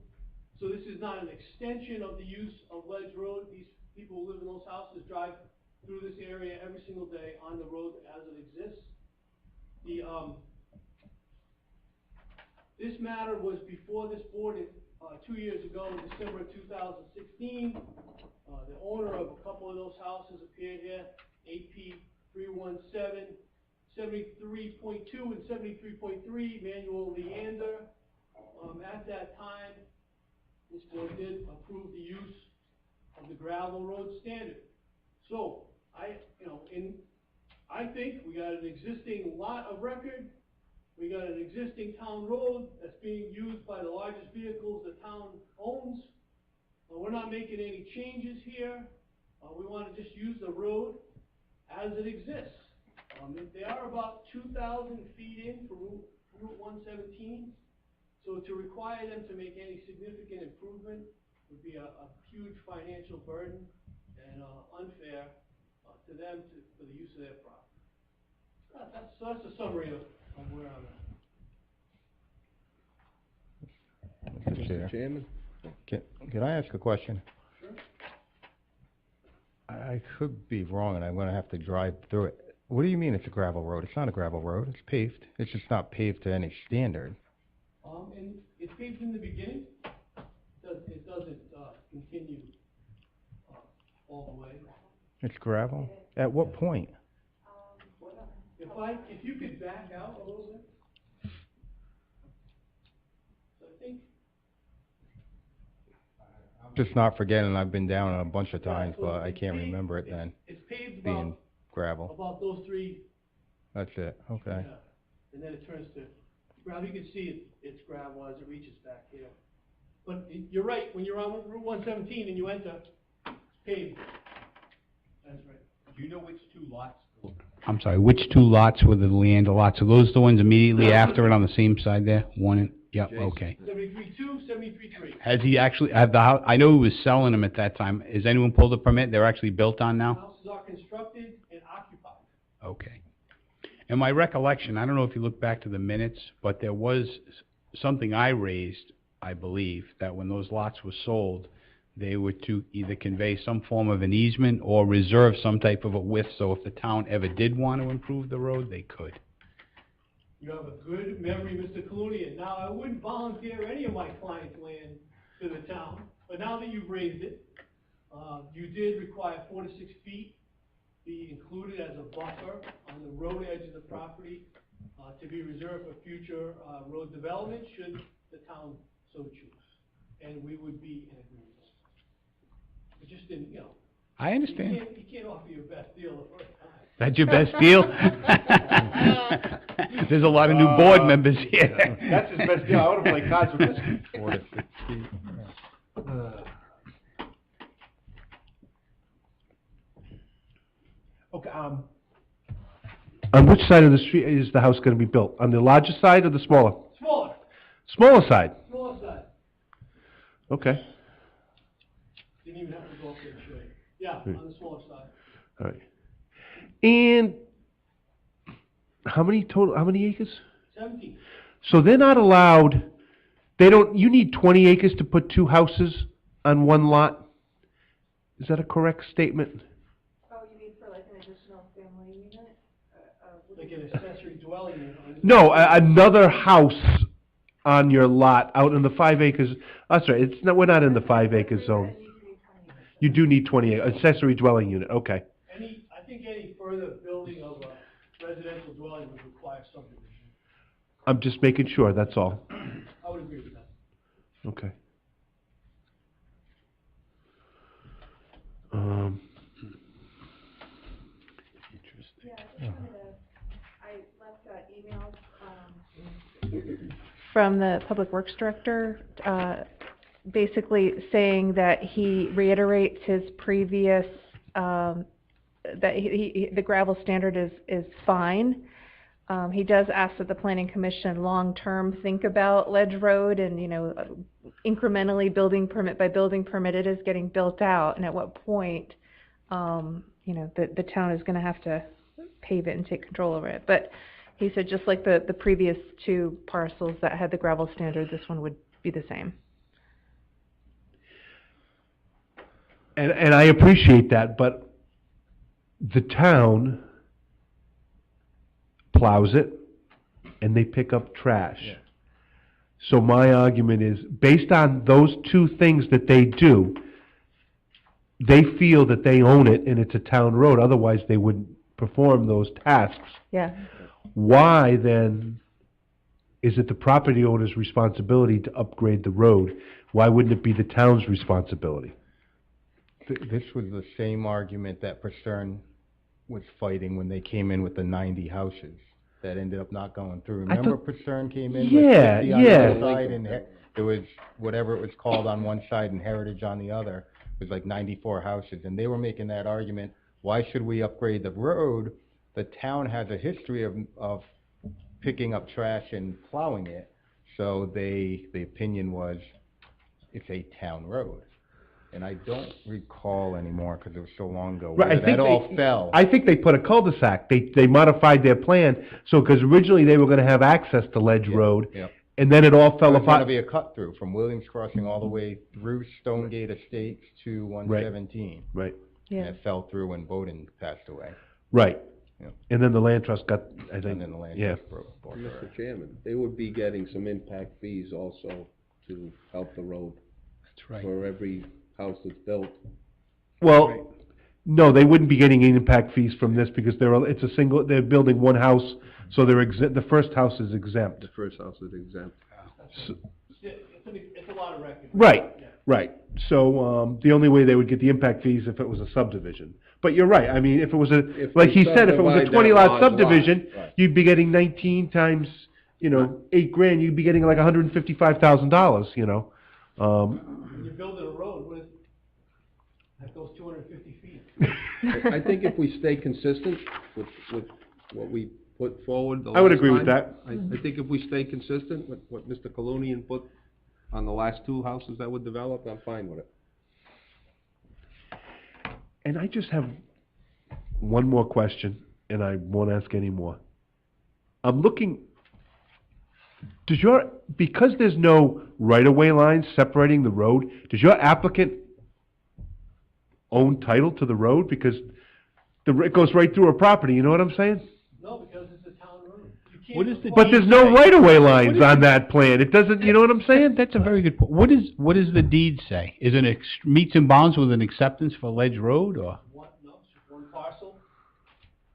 So this is not an extension of the use of Ledge Road. These people who live in those houses drive through this area every single day on the road as it exists. This matter was before this board 2 years ago, in December 2016. The owner of a couple of those houses appeared here, AP 317, 73.2 and 73.3, Manuel Leander. At that time, this board did approve the use of the gravel road standard. So, I think we got an existing lot of record. We got an existing town road that's being used by the largest vehicles the town owns. We're not making any changes here. We want to just use the road as it exists. They are about 2,000 feet in for Route 117. So to require them to make any significant improvement would be a huge financial burden. and, unfair, to them for the use of their property. That's a summary of where I'm at. Mr. Chairman? Can I ask a question? Sure. I could be wrong, and I'm gonna have to drive through it. What do you mean it's a gravel road? It's not a gravel road, it's paved. It's just not paved to any standard. And it's paved in the beginning. It doesn't, continue, all the way. It's gravel? At what point? If you could back out a little bit. So I think. I'm just not forgetting, I've been down a bunch of times, so but I it's can't paved- remember it then, It's paved being gravel. about those three. That's it, okay. Yeah. And then it turns to gravel. You can see it's gravel as it reaches back here. But you're right, when you're on Route 117 and you enter, it's paved. That's right. Do you know which two lots? I'm sorry, which two lots were the Leander lots? Are those the ones immediately after it on the same side there? One and, yep, okay. 73-2, 73-3. Has he actually, have the house, I know he was selling them at that time. Has anyone pulled a permit? They're actually built on now? Houses are constructed and occupied. Okay. In my recollection, I don't know if you look back to the minutes, but there was something I raised, I believe, that when those lots were sold, they were to either convey some form of an easement or reserve some type of a width, so if the town ever did want to improve the road, they could. You have a good memory, Mr. Clunian. Now, I wouldn't volunteer any of my clients' land to the town, but now that you've raised it, you did require 4 to 6 feet be included as a buffer on the road edge of the property, to be reserved for future, road development, should the town so choose. And we would be in agreement. It just didn't, I understand. you can't offer your best deal the first time. That's your best deal? There's a lot of new board members here. That's his best deal. I would've played cards with this. 4 to 6 feet. Okay, on which side of the street is the house gonna be built? On the larger side or the smaller? Smaller, Smaller side, smaller side. okay, Didn't even have to go up there and show you. Yeah, on the smaller side. all right. And how many acres? 17. So they're not allowed, you need 20 acres to put 2 houses on one lot? Is that a correct statement? Oh, you mean for like an additional family unit? Like an accessory dwelling unit. No, another house on your lot out in the 5 acres, that's right, we're not in the 5 acre zone. You do need 20 accessory dwelling unit, okay. I think any further building of a residential dwelling would require subdivision. I'm just making sure, that's all. I would agree with that. Okay. Yeah, I just wanted I left emails, from the Public Works Director, basically saying that he reiterates his previous, that the gravel standard is fine. He does ask that the Planning Commission long-term think about Ledge Road and, incrementally building permit by building permit, it is getting built out, and at what point, the town is gonna have to pave it and take control over it. But he said just like the previous 2 parcels that had the gravel standard, this one would be the same. And I appreciate that, but the town plows it and they pick up trash. Yeah. So my argument is, based on those 2 things that they do, they feel that they own it and it's a town road, otherwise they wouldn't perform those tasks. Yeah. Why then is it the property owner's responsibility to upgrade the road? Why wouldn't it be the town's responsibility? This was the same argument that Pastern was fighting when they came in with the 90 houses that ended up not going through. Remember Pastern came in with 50 on one side and there was whatever it was called on one side and Heritage on the other. It was like 94 houses, and they were making that argument, why should we upgrade the road? The town has a history of picking up trash and plowing it, so the opinion was, it's a town road. and I don't recall anymore, because it was so long ago, Right, I where think that all they- fell. I think they put a cul-de-sac. They modified their plan, so, because originally they were gonna have access to Ledge Road, Yeah. and then it all fell There was gonna apart. be a cut-through from Williams Crossing all the way through Stonegate Estates to 117. Right, And it fell through when Bowden passed away. right. Yeah. And then the land trust got, I think, And then the land yeah. trust broke. Mr. Chairman, they would be getting some impact fees also to help the road. That's right. For every house that's built. Well, no, they wouldn't be getting any impact fees from this, because it's a single, they're building one house, so they're the first house is exempt. The first house is exempt. It's a lot of record. Right, Yeah. right. So, the only way they would get the impact fees if it was a subdivision. But you're right, I mean, if it was If like they he said, if it was a subdivide that 20-lot large subdivision, lot, right. you'd be getting 19 times, $8,000, you'd be getting like $155,000, When you're building a road, that goes 250 feet. I think if we stay consistent with what we put forward the last I would agree with time, that. I think if we stay consistent with what Mr. Colonian put on the last two houses that were developed, I'm fine with it. And I just have one more question, and I won't ask any more. I'm looking, because there's no right-of-way lines separating the road, does your applicant own title to the road? Because it goes right through her property, you know what I'm saying? No, because it's a town road. You can't What is the But there's no say? right-of-way What lines is on that plan. It doesn't, you know what I'm saying? That's a very good point. What does the deed say? Is it meets and bounds with an acceptance for Ledge Road, or? It's just one parcel.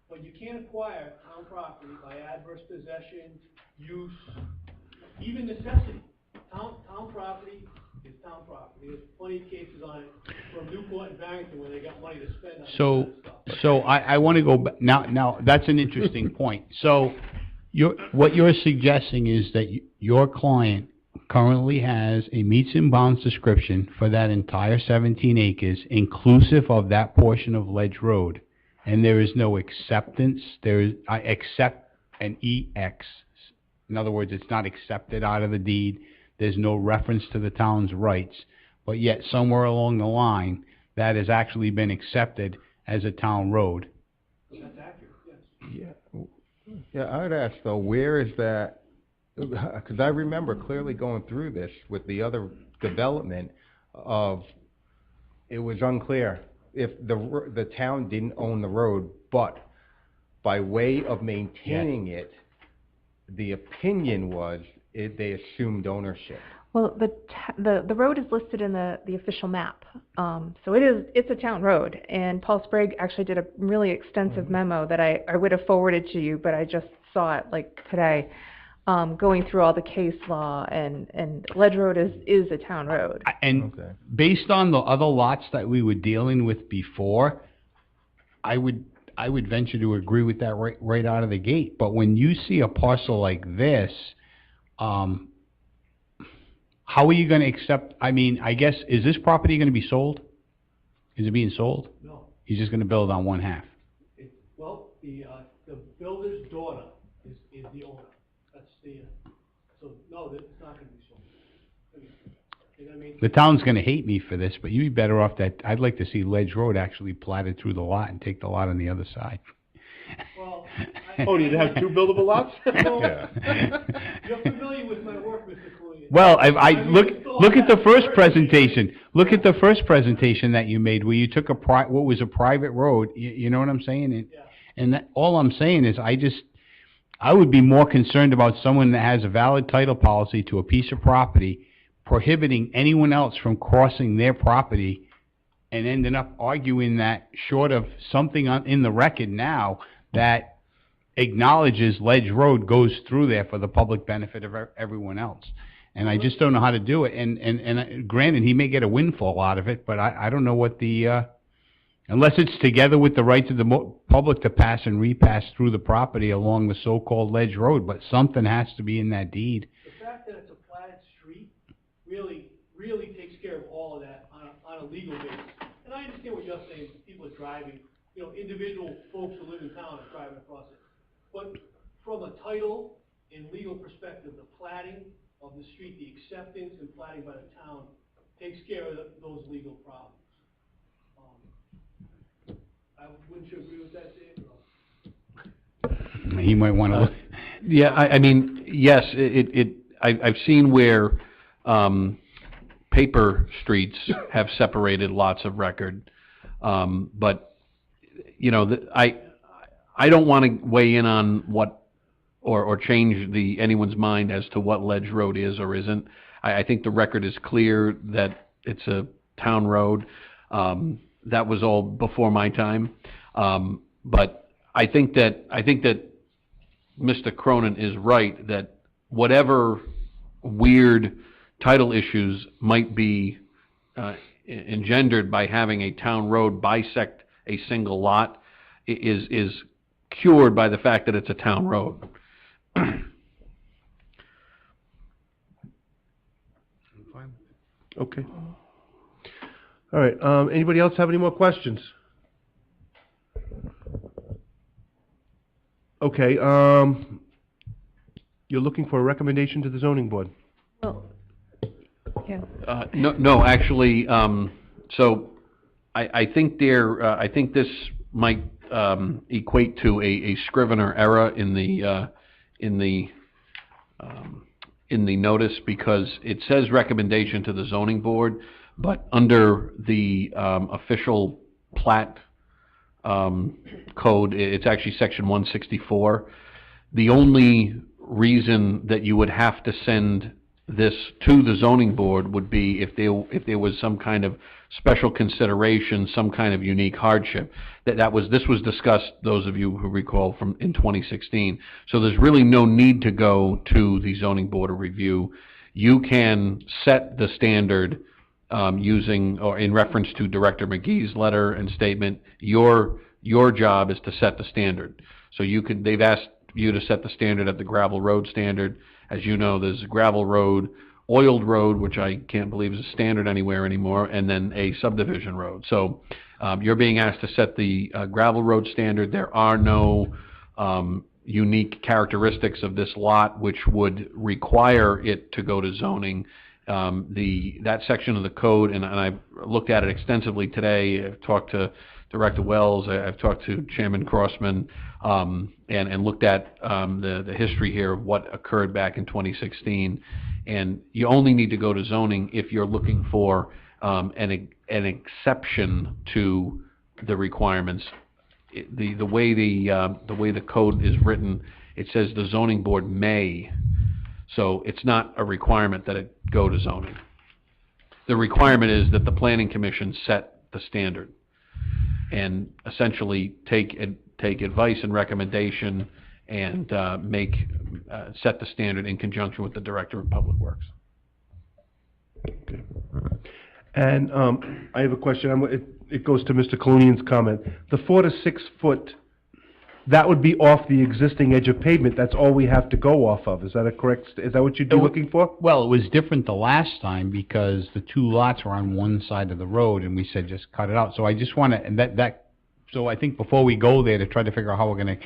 But you can't acquire town property by adverse possession, use, even necessity. Town property is town property. There's plenty of cases on it from Newport and Barrington where they got money to spend on So, that stuff. I want to go back, now, that's an interesting point. So, what you're suggesting is that your client currently has a meets and bounds description for that entire 17 acres, inclusive of that portion of Ledge Road, and there is no acceptance, except an EX. In other words, it's not accepted out of the deed, there's no reference to the town's rights, but yet somewhere along the line, that has actually been accepted as a town road. That's accurate, yes. Yeah, I would ask though, where is that, because I remember clearly going through this with the other development it was unclear if the town didn't own the road, but by way of maintaining it, the opinion was they assumed ownership. Well, the road is listed in the official map, so it's a town road, and Paul Sprague actually did a really extensive memo that I would have forwarded to you, but I just saw it like today, going through all the case law, and Ledge Road is a town road. And based on the other lots that we were dealing with before, I would venture to agree with that right out of the gate. But when you see a parcel like this, how are you going to accept, I mean, I guess, is this property going to be sold? Is it being sold? No. You're just going to build on one half? Well, the builder's daughter is the owner. That's so no, it's not gonna be sold. You know what I mean? The town's going to hate me for this, but you'd be better off that, I'd like to see Ledge Road actually platted through the lot and take the lot on the other side. Well, Oh, do you have two buildable lots? You're familiar with my work, Mr. Collier. Well, look at the first It's presentation. Look at the first presentation that you made, where you took what was a private road. You know what I'm saying? And all I'm saying is, I would be more concerned about someone that has a valid title policy to a piece of property, prohibiting anyone else from crossing their property, and ending up arguing that short of something in the record now that acknowledges Ledge Road goes through there for the public benefit of everyone else. And I just don't know how to do it. And granted, he may get a windfall out of it, but I don't know what unless it's together with the rights of the public to pass and repass through the property along the so-called Ledge Road, but something has to be in that deed. The fact that it's a platted street really takes care of all of that on a legal basis. And I understand what you're saying, people are driving, individual folks who live in town are driving across it. But from a title and legal perspective, the platting of the street, the acceptance and platting by the town takes care of those legal problems. Wouldn't you agree with that, Dave? He might wanna look. Yeah, I mean, yes, I've seen where, paper streets have separated lots of record. But, you know, I don't want to weigh in on what, or change anyone's mind as to what Ledge Road is or isn't. I think the record is clear that it's a town road. That was all before my time. But I think that Mr. Cronin is right, that whatever weird title issues might be engendered by having a town road bisect a single lot is cured by the fact that it's a town road. Okay. All right, anybody else have any more questions? Okay, you're looking for a recommendation to the zoning board? Well, yeah. No, actually, so I think I think this might equate to a Scrivener error in the notice, because it says recommendation to the zoning board, but under the official plat code, it's actually section 164. The only reason that you would have to send this to the zoning board would be if there was some kind of special consideration, some kind of unique hardship. This was discussed, those of you who recall, in 2016. So there's really no need to go to the zoning board of review. You can set the standard using, or in reference to Director McGee's letter and statement. Your job is to set the standard. So they've asked you to set the standard at the gravel road standard. As you know, there's a gravel road, oiled road, which I can't believe is a standard anywhere anymore, and then a subdivision road. So you're being asked to set the gravel road standard. There are no unique characteristics of this lot which would require it to go to zoning. That section of the code, and I've looked at it extensively today. I've talked to Director Wells, I've talked to Chairman Crossman, and looked at the history here of what occurred back in 2016. And you only need to go to zoning if you're looking for an exception to the requirements. The way the code is written, it says the zoning board may. So it's not a requirement that it go to zoning. The requirement is that the planning commission set the standard and essentially take advice and recommendation and set the standard in conjunction with the Director of Public Works. Okay. And I have a question. It goes to Mr. Colonian's comment. The 4 to 6 foot, that would be off the existing edge of pavement. That's all we have to go off of. Is that is that what you'd be looking for? Well, it was different the last time because the two lots were on one side of the road, and we said just cut it out. So I just want to, and so I think before we go there to try to figure out how we're going to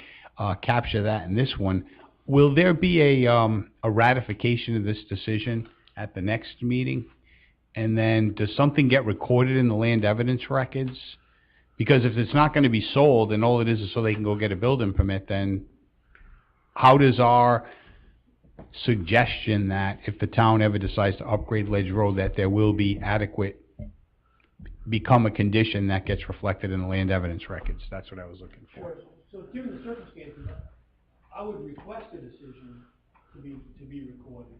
capture that in this one, will there be a ratification of this decision at the next meeting? And then does something get recorded in the land evidence records? Because if it's not going to be sold and all it is so they can go get a building permit, then how does our suggestion that if the town ever decides to upgrade Ledge Road, that there will be adequate, become a condition that gets reflected in the land evidence records? That's what I was looking for. Sure. So given the circumstances, I would request a decision to be recorded.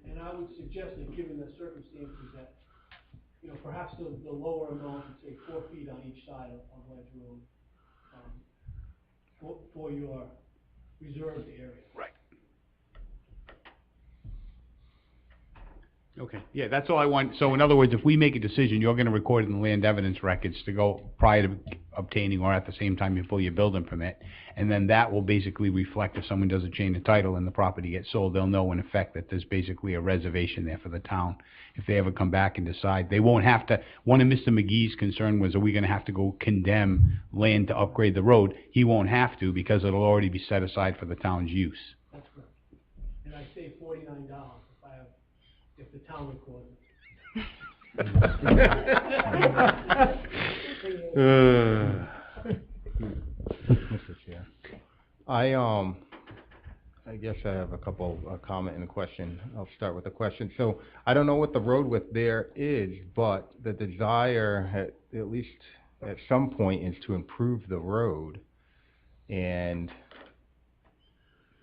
And I would suggest that given the circumstances that, perhaps the lower amount, say 4 feet on each side of Ledge Road, for your reserved area. Right. Okay, yeah, that's all I want. So in other words, if we make a decision, you're going to record it in the land evidence records to go prior to obtaining or at the same time you pull your building permit. And then that will basically reflect if someone does a chain of title and the property gets sold, they'll know in effect that there's basically a reservation there for the town. If they ever come back and decide, they won't have to. One of Mr. McGee's concern was, are we going to have to go condemn land to upgrade the road? He won't have to because it'll already be set aside for the town's use. That's correct. And I say $49 if the town records Mr. Chair. I guess I have a couple, comment and a question. I'll start with the question. So, I don't know what the road width there is, but the desire, at least at some point, is to improve the road. And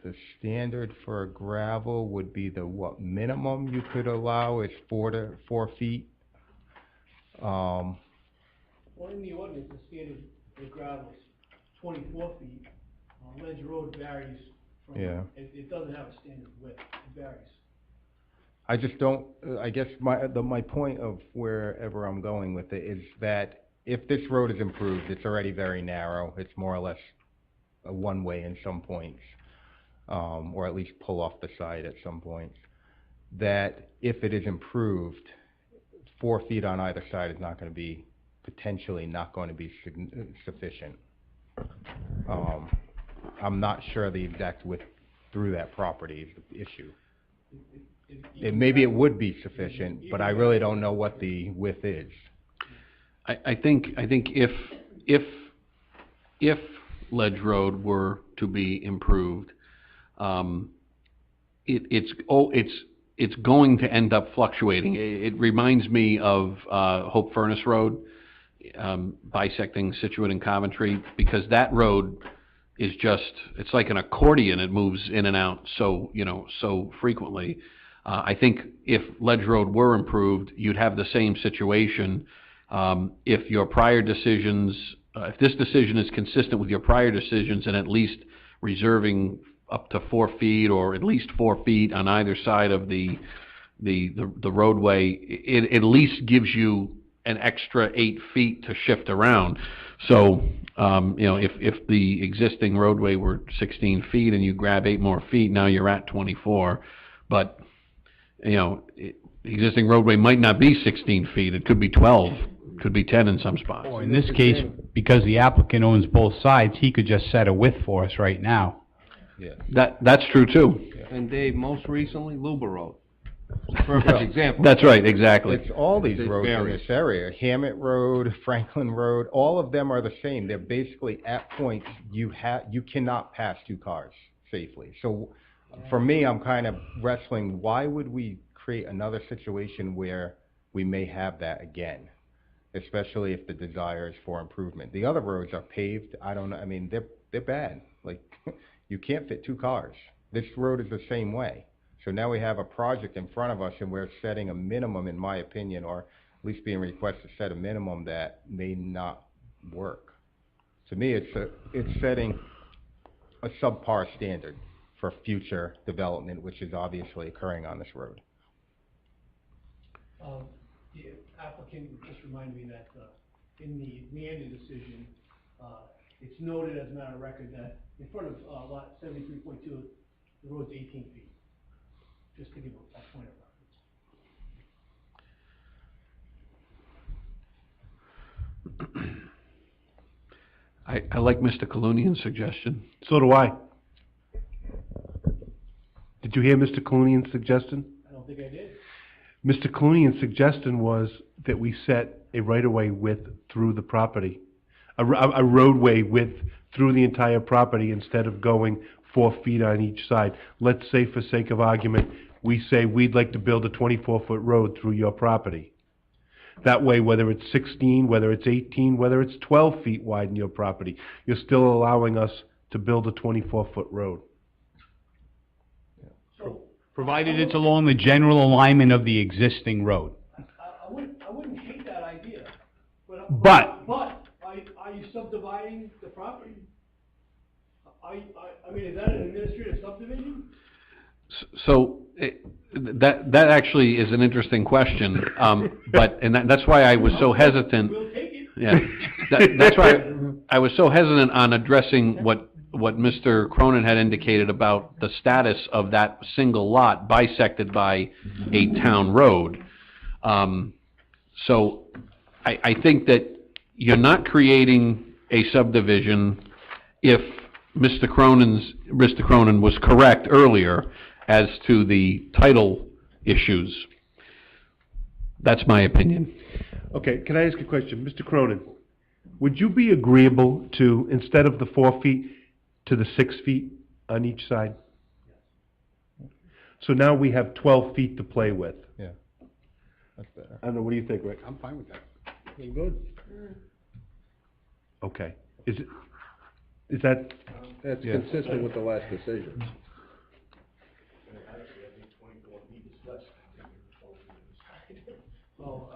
the standard for gravel would be the, what, minimum you could allow is 4 feet? Well, in the ordinance, the standard for gravel is 24 feet. Ledge road varies from, Yeah. it doesn't have a standard width, it varies. I just don't, I guess my point of wherever I'm going with it is that if this road is improved, it's already very narrow. It's more or less a one-way in some points, or at least pull off the side at some points. That if it is improved, 4 feet on either side is not going to be, potentially not going to be sufficient. I'm not sure the exact width through that property is the issue. Maybe it would be sufficient, but I really don't know what the width is. I think if Ledge Road were to be improved, it's going to end up fluctuating. It reminds me of Hope Furnace Road, bisecting Situate and Coventry, because that road is just, it's like an accordion. It moves in and out so frequently. I think if Ledge Road were improved, you'd have the same situation. If your prior decisions, if this decision is consistent with your prior decisions and at least reserving up to 4 feet or at least 4 feet on either side of the roadway, it at least gives you an extra 8 feet to shift around. So, if the existing roadway were 16 feet and you grab 8 more feet, now you're at 24. But, the existing roadway might not be 16 feet. It could be 12, could be 10 in some spots. Or in this case, because the applicant owns both sides, he could just set a width for us right now. Yeah. That's true too. And Dave, most recently, Luba Road. It's a perfect example. That's right, exactly. It's all these It roads in varies. this area, Hammett Road, Franklin Road, all of them are the same. They're basically at points you cannot pass 2 cars safely. So for me, I'm kind of wrestling, why would we create another situation where we may have that again? Especially if the desire is for improvement. The other roads are paved, I don't know, I mean, they're bad. Like, you can't fit 2 cars. This road is the same way. So now we have a project in front of us and we're setting a minimum, in my opinion, or at least being requested to set a minimum that may not work. To me, it's setting a subpar standard for future development, which is obviously occurring on this road. The applicant just reminded me that, in the Leander decision, it's noted as a matter of record that in front of, lot 73.2, the road's 18 feet. Just to give a point of reference. I like Mr. Kalunian's suggestion. So do I. Did you hear Mr. Kalunian's suggestion? I don't think I did. Mr. Kalunian's suggestion was that we set a right-of-way width through the property, a roadway width through the entire property instead of going 4 feet on each side. Let's say, for sake of argument, we say we'd like to build a 24-foot road through your property. That way, whether it's 16, whether it's 18, whether it's 12 feet wide in your property, you're still allowing us to build a 24-foot road. So, Provided it's along the general alignment of the existing road. I wouldn't hate that idea, but are you subdividing the property? I mean, is that an administrative subdivision? So that actually is an interesting question, but that's why I was so hesitant. We'll take it. Yeah, that's why I was so hesitant on addressing what Mr. Cronin had indicated about the status of that single lot bisected by a town road. So I think that you're not creating a subdivision if Mr. Cronin was correct earlier as to the title issues. That's my opinion. Okay, can I ask a question? Mr. Cronin, would you be agreeable to, instead of the 4 feet, to the 6 feet on each side? So now we have 12 feet to play with. Yeah. That's better. I don't know, what do you think, Rick? I'm fine with that. You good? Okay. Is that, That's Yeah. consistent with the last decisions. Well,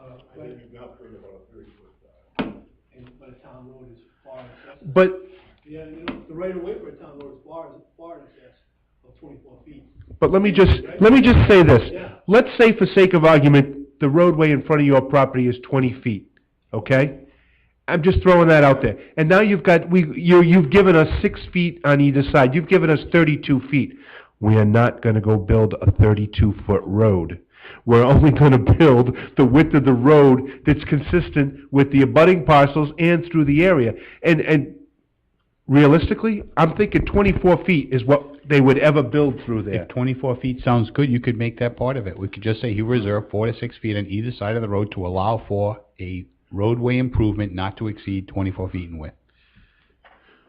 but the town road is far in excess. but, Yeah, you know, the right of way for a town road is far in excess of 24 feet. but let me just say this. Let's say for sake of argument, the roadway in front of your property is 20 feet, okay? I'm just throwing that out there. And now you've given us 6 feet on either side. You've given us 32 feet. We are not gonna go build a 32-foot road. We're only gonna build the width of the road that's consistent with the abutting parcels and through the area. And realistically, I'm thinking 24 feet is what they would ever build through there. If 24 feet sounds good, you could make that part of it. We could just say he reserved 4 to 6 feet on either side of the road to allow for a roadway improvement not to exceed 24 feet in width.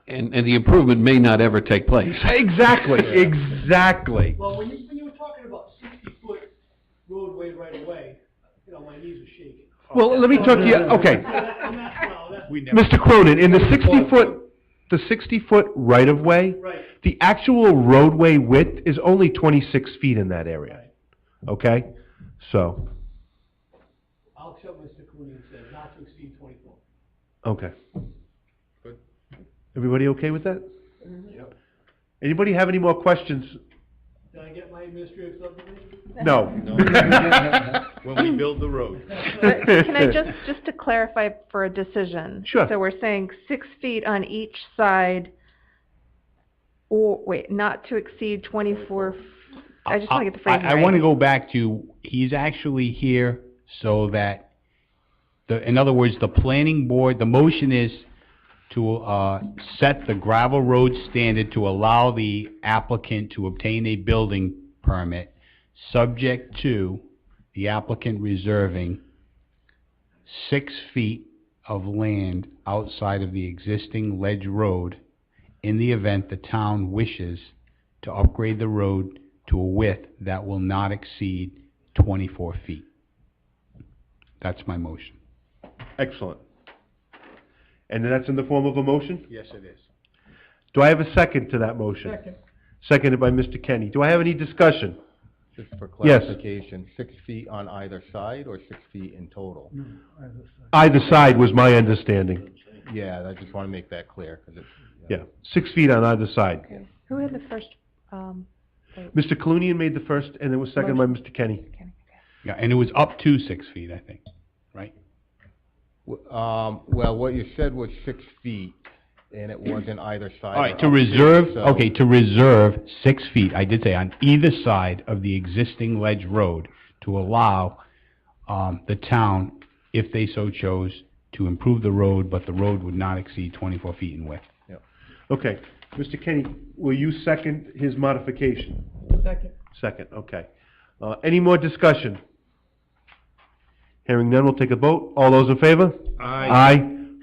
And the improvement may not ever take place. Exactly, exactly. Well, when you were talking about 60-foot roadway right away, you know, my knees were shaking. Well, let me talk to you, okay. Mr. Cronin, in the 60-foot right-of-way, Right. the actual roadway width is only 26 feet in that area, okay? So, I'll accept Mr. Cooney and say not to exceed 24. okay. Good. Everybody okay with that? Yep. Anybody have any more questions? Did I get my administrative subdivision? No. When we build the road. But can I just to clarify for a decision? Sure. So we're saying 6 feet on each side, or, wait, not to exceed 24, I just want to get the phrasing right. I want to go back to, he's actually here so that, in other words, the planning board, the motion is to set the gravel road standard to allow the applicant to obtain a building permit, subject to the applicant reserving 6 feet of land outside of the existing ledge road in the event the town wishes to upgrade the road to a width that will not exceed 24 feet. That's my motion. Excellent. And that's in the form of a motion? Yes, it is. Do I have a second to that motion? Second. Seconded by Mr. Kenny. Do I have any discussion? Just for Yes. clarification, 6 feet on either side or 6 feet in total? No, either side. Either side was my understanding. Yeah, I just want to make that clear, because it's... Yeah, 6 feet on either side. Okay. Who had the first, Mr. Clunian made the first, and it was seconded by Mr. Kenny. Yeah, and it was up to 6 feet, I think, right? Well, what you said was 6 feet, and it wasn't either side. All right, or to up reserve, so- okay, to reserve 6 feet, I did say, on either side of the existing ledge road to allow the town, if they so chose, to improve the road, but the road would not exceed 24 feet in width. Okay, Mr. Kenny, will you second his modification? Second. Second, okay. Any more discussion? Hearing none, we'll take a vote. All those in favor? Aye. Aye.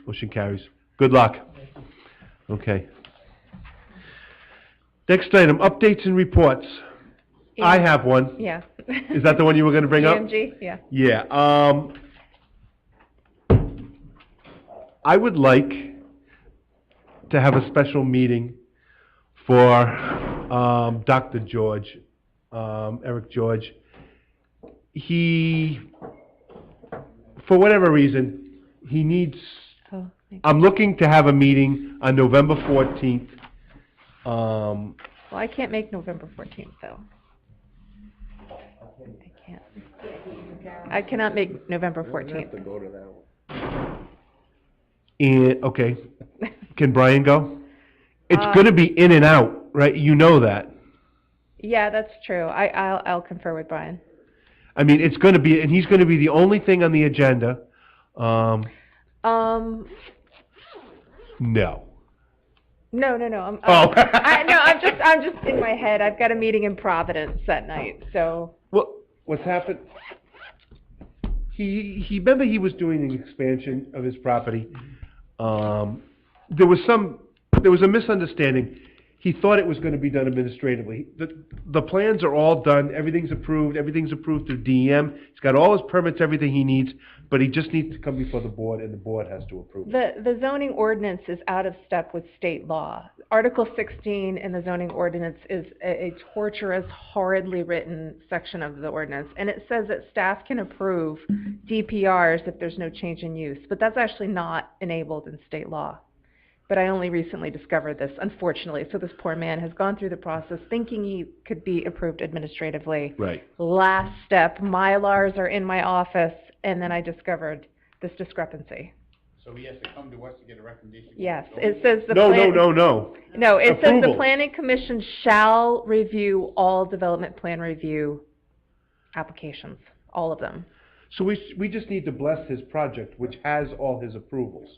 Motion carries. Good luck. Okay. Next item, updates and reports. I have one. yeah. Is that the one you were gonna bring up? EMG, yeah. Yeah, I would like to have a special meeting for, Dr. George, Eric George. He, for whatever reason, he needs, Oh, thank I'm looking to have a meeting on November 14th. Well, I can't make November 14th, though. I can't. I cannot make November You don't have 14th. to go to that one. And, okay, can Brian go? It's Uh, gonna be in and out, right? You know that. Yeah, that's true. I'll confer with Brian. I mean, it's gonna be, and he's gonna be the only thing on the agenda. No. No. Oh. I'm just in my head. I've got a meeting in Providence that night, so. What's happened? remember he was doing an expansion of his property. There was a misunderstanding. He thought it was gonna be done administratively. The plans are all done, everything's approved through DEM. He's got all his permits, everything he needs, but he just needs to come before the board, and the board has to approve it. The zoning ordinance is out of step with state law. Article 16 in the zoning ordinance is a torturous, horridly written section of the ordinance, and it says that staff can approve DPRs if there's no change in use, but that's actually not enabled in state law. But I only recently discovered this, unfortunately, so this poor man has gone through the process thinking he could be approved administratively. Right. Last step, Mylars are in my office, and then I discovered this discrepancy. So he has to come to us to get a recommendation? Yes, it says the No, plan... no. No, it says the Approval. planning commission shall review all development plan review applications, all of them. So we just need to bless his project, which has all his approvals.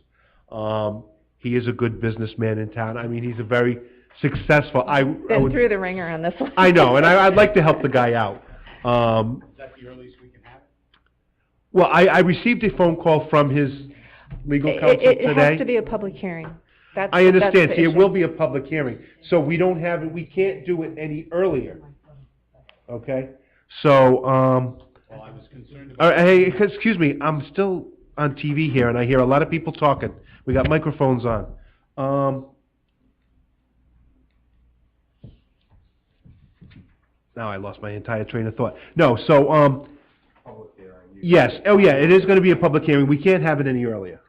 He is a good businessman in town. I mean, he's a very successful, Been through the ringer on this one. I know, and I'd like to help the guy out. Is that the earliest we can have it? Well, I received a phone call from his legal counsel It has today. to be a public hearing. I That's understand, the see, it issue. will be a public hearing, so we don't have it, we can't do it any earlier. Okay? So, Well, I was concerned about... hey, excuse me, I'm still on TV here, and I hear a lot of people talking. We got microphones on. Now I lost my entire train of thought. No, so, yes, oh yeah, it is gonna be a public hearing, we can't have it any earlier.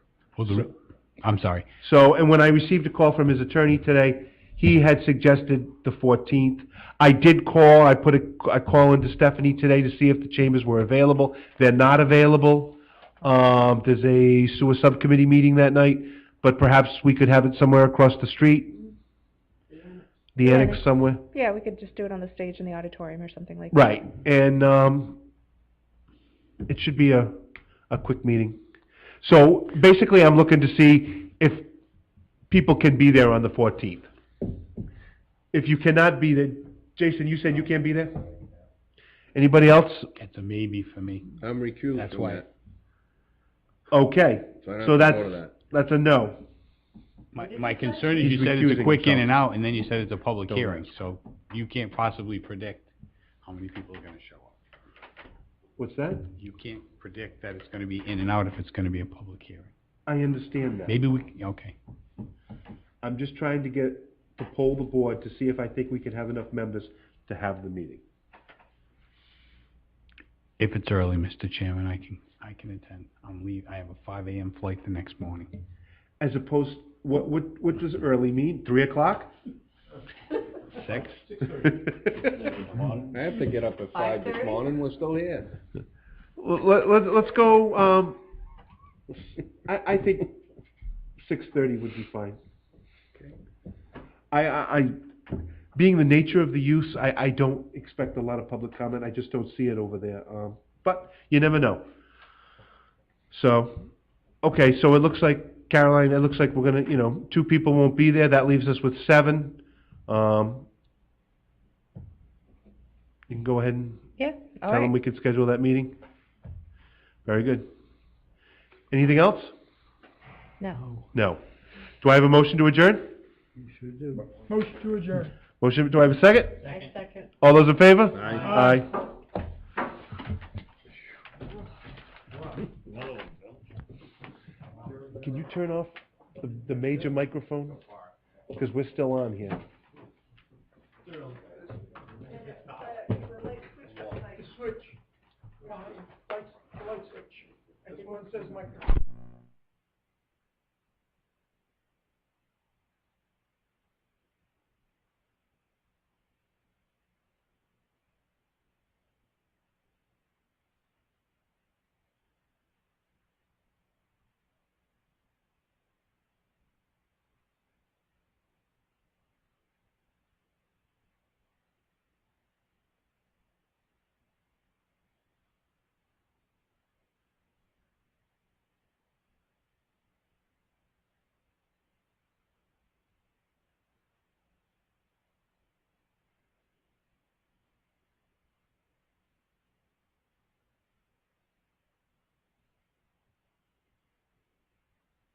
I'm sorry. So, and when I received a call from his attorney today, he had suggested the 14th. I did call, I put a call into Stephanie today to see if the chambers were available. They're not available. There's a sewer subcommittee meeting that night, but perhaps we could have it somewhere across the street? The Yeah. annex somewhere? Yeah, we could just do it on the stage in the auditorium or something like that. Right, and, it should be a quick meeting. So, basically, I'm looking to see if people can be there on the 14th. If you cannot be there, Jason, you said you can't be there? Anybody else? It's a maybe for me. I'm recused That's from why. that. Okay, So I don't so have to go to that. that's a no. My concern is He's you said it's a recusing quick in himself. and out, and then you said it's a public Don't hearing, rush. so you can't possibly predict how many people are gonna show up. What's that? You can't predict that it's gonna be in and out if it's gonna be a public hearing. I understand that. Maybe okay. I'm just trying to to poll the board to see if I think we can have enough members to have the meeting. If it's early, Mr. Chairman, I can attend. I have a 5 a.m. flight the next morning. As opposed, what does early mean? 3 o'clock? 6? I have to get up at 5 this morning, we're still here. Let's go, I think 6:30 would be fine. Being the nature of the use, I don't expect a lot of public comment, I just don't see it over there, but you never know. So, okay, so it looks like, Caroline, it looks like we're gonna, 2 people won't be there, that leaves us with 7. You can go ahead and Yeah, all tell them right. we can schedule that meeting. Very good. Anything else? No. No. Do I have a motion to adjourn? You should do. Motion to adjourn. Motion, do I have a second? I second. All those in favor? Aye. Aye. Can you turn off the major microphone? Because we're still on here. Switch, light switch, I think one says microphone.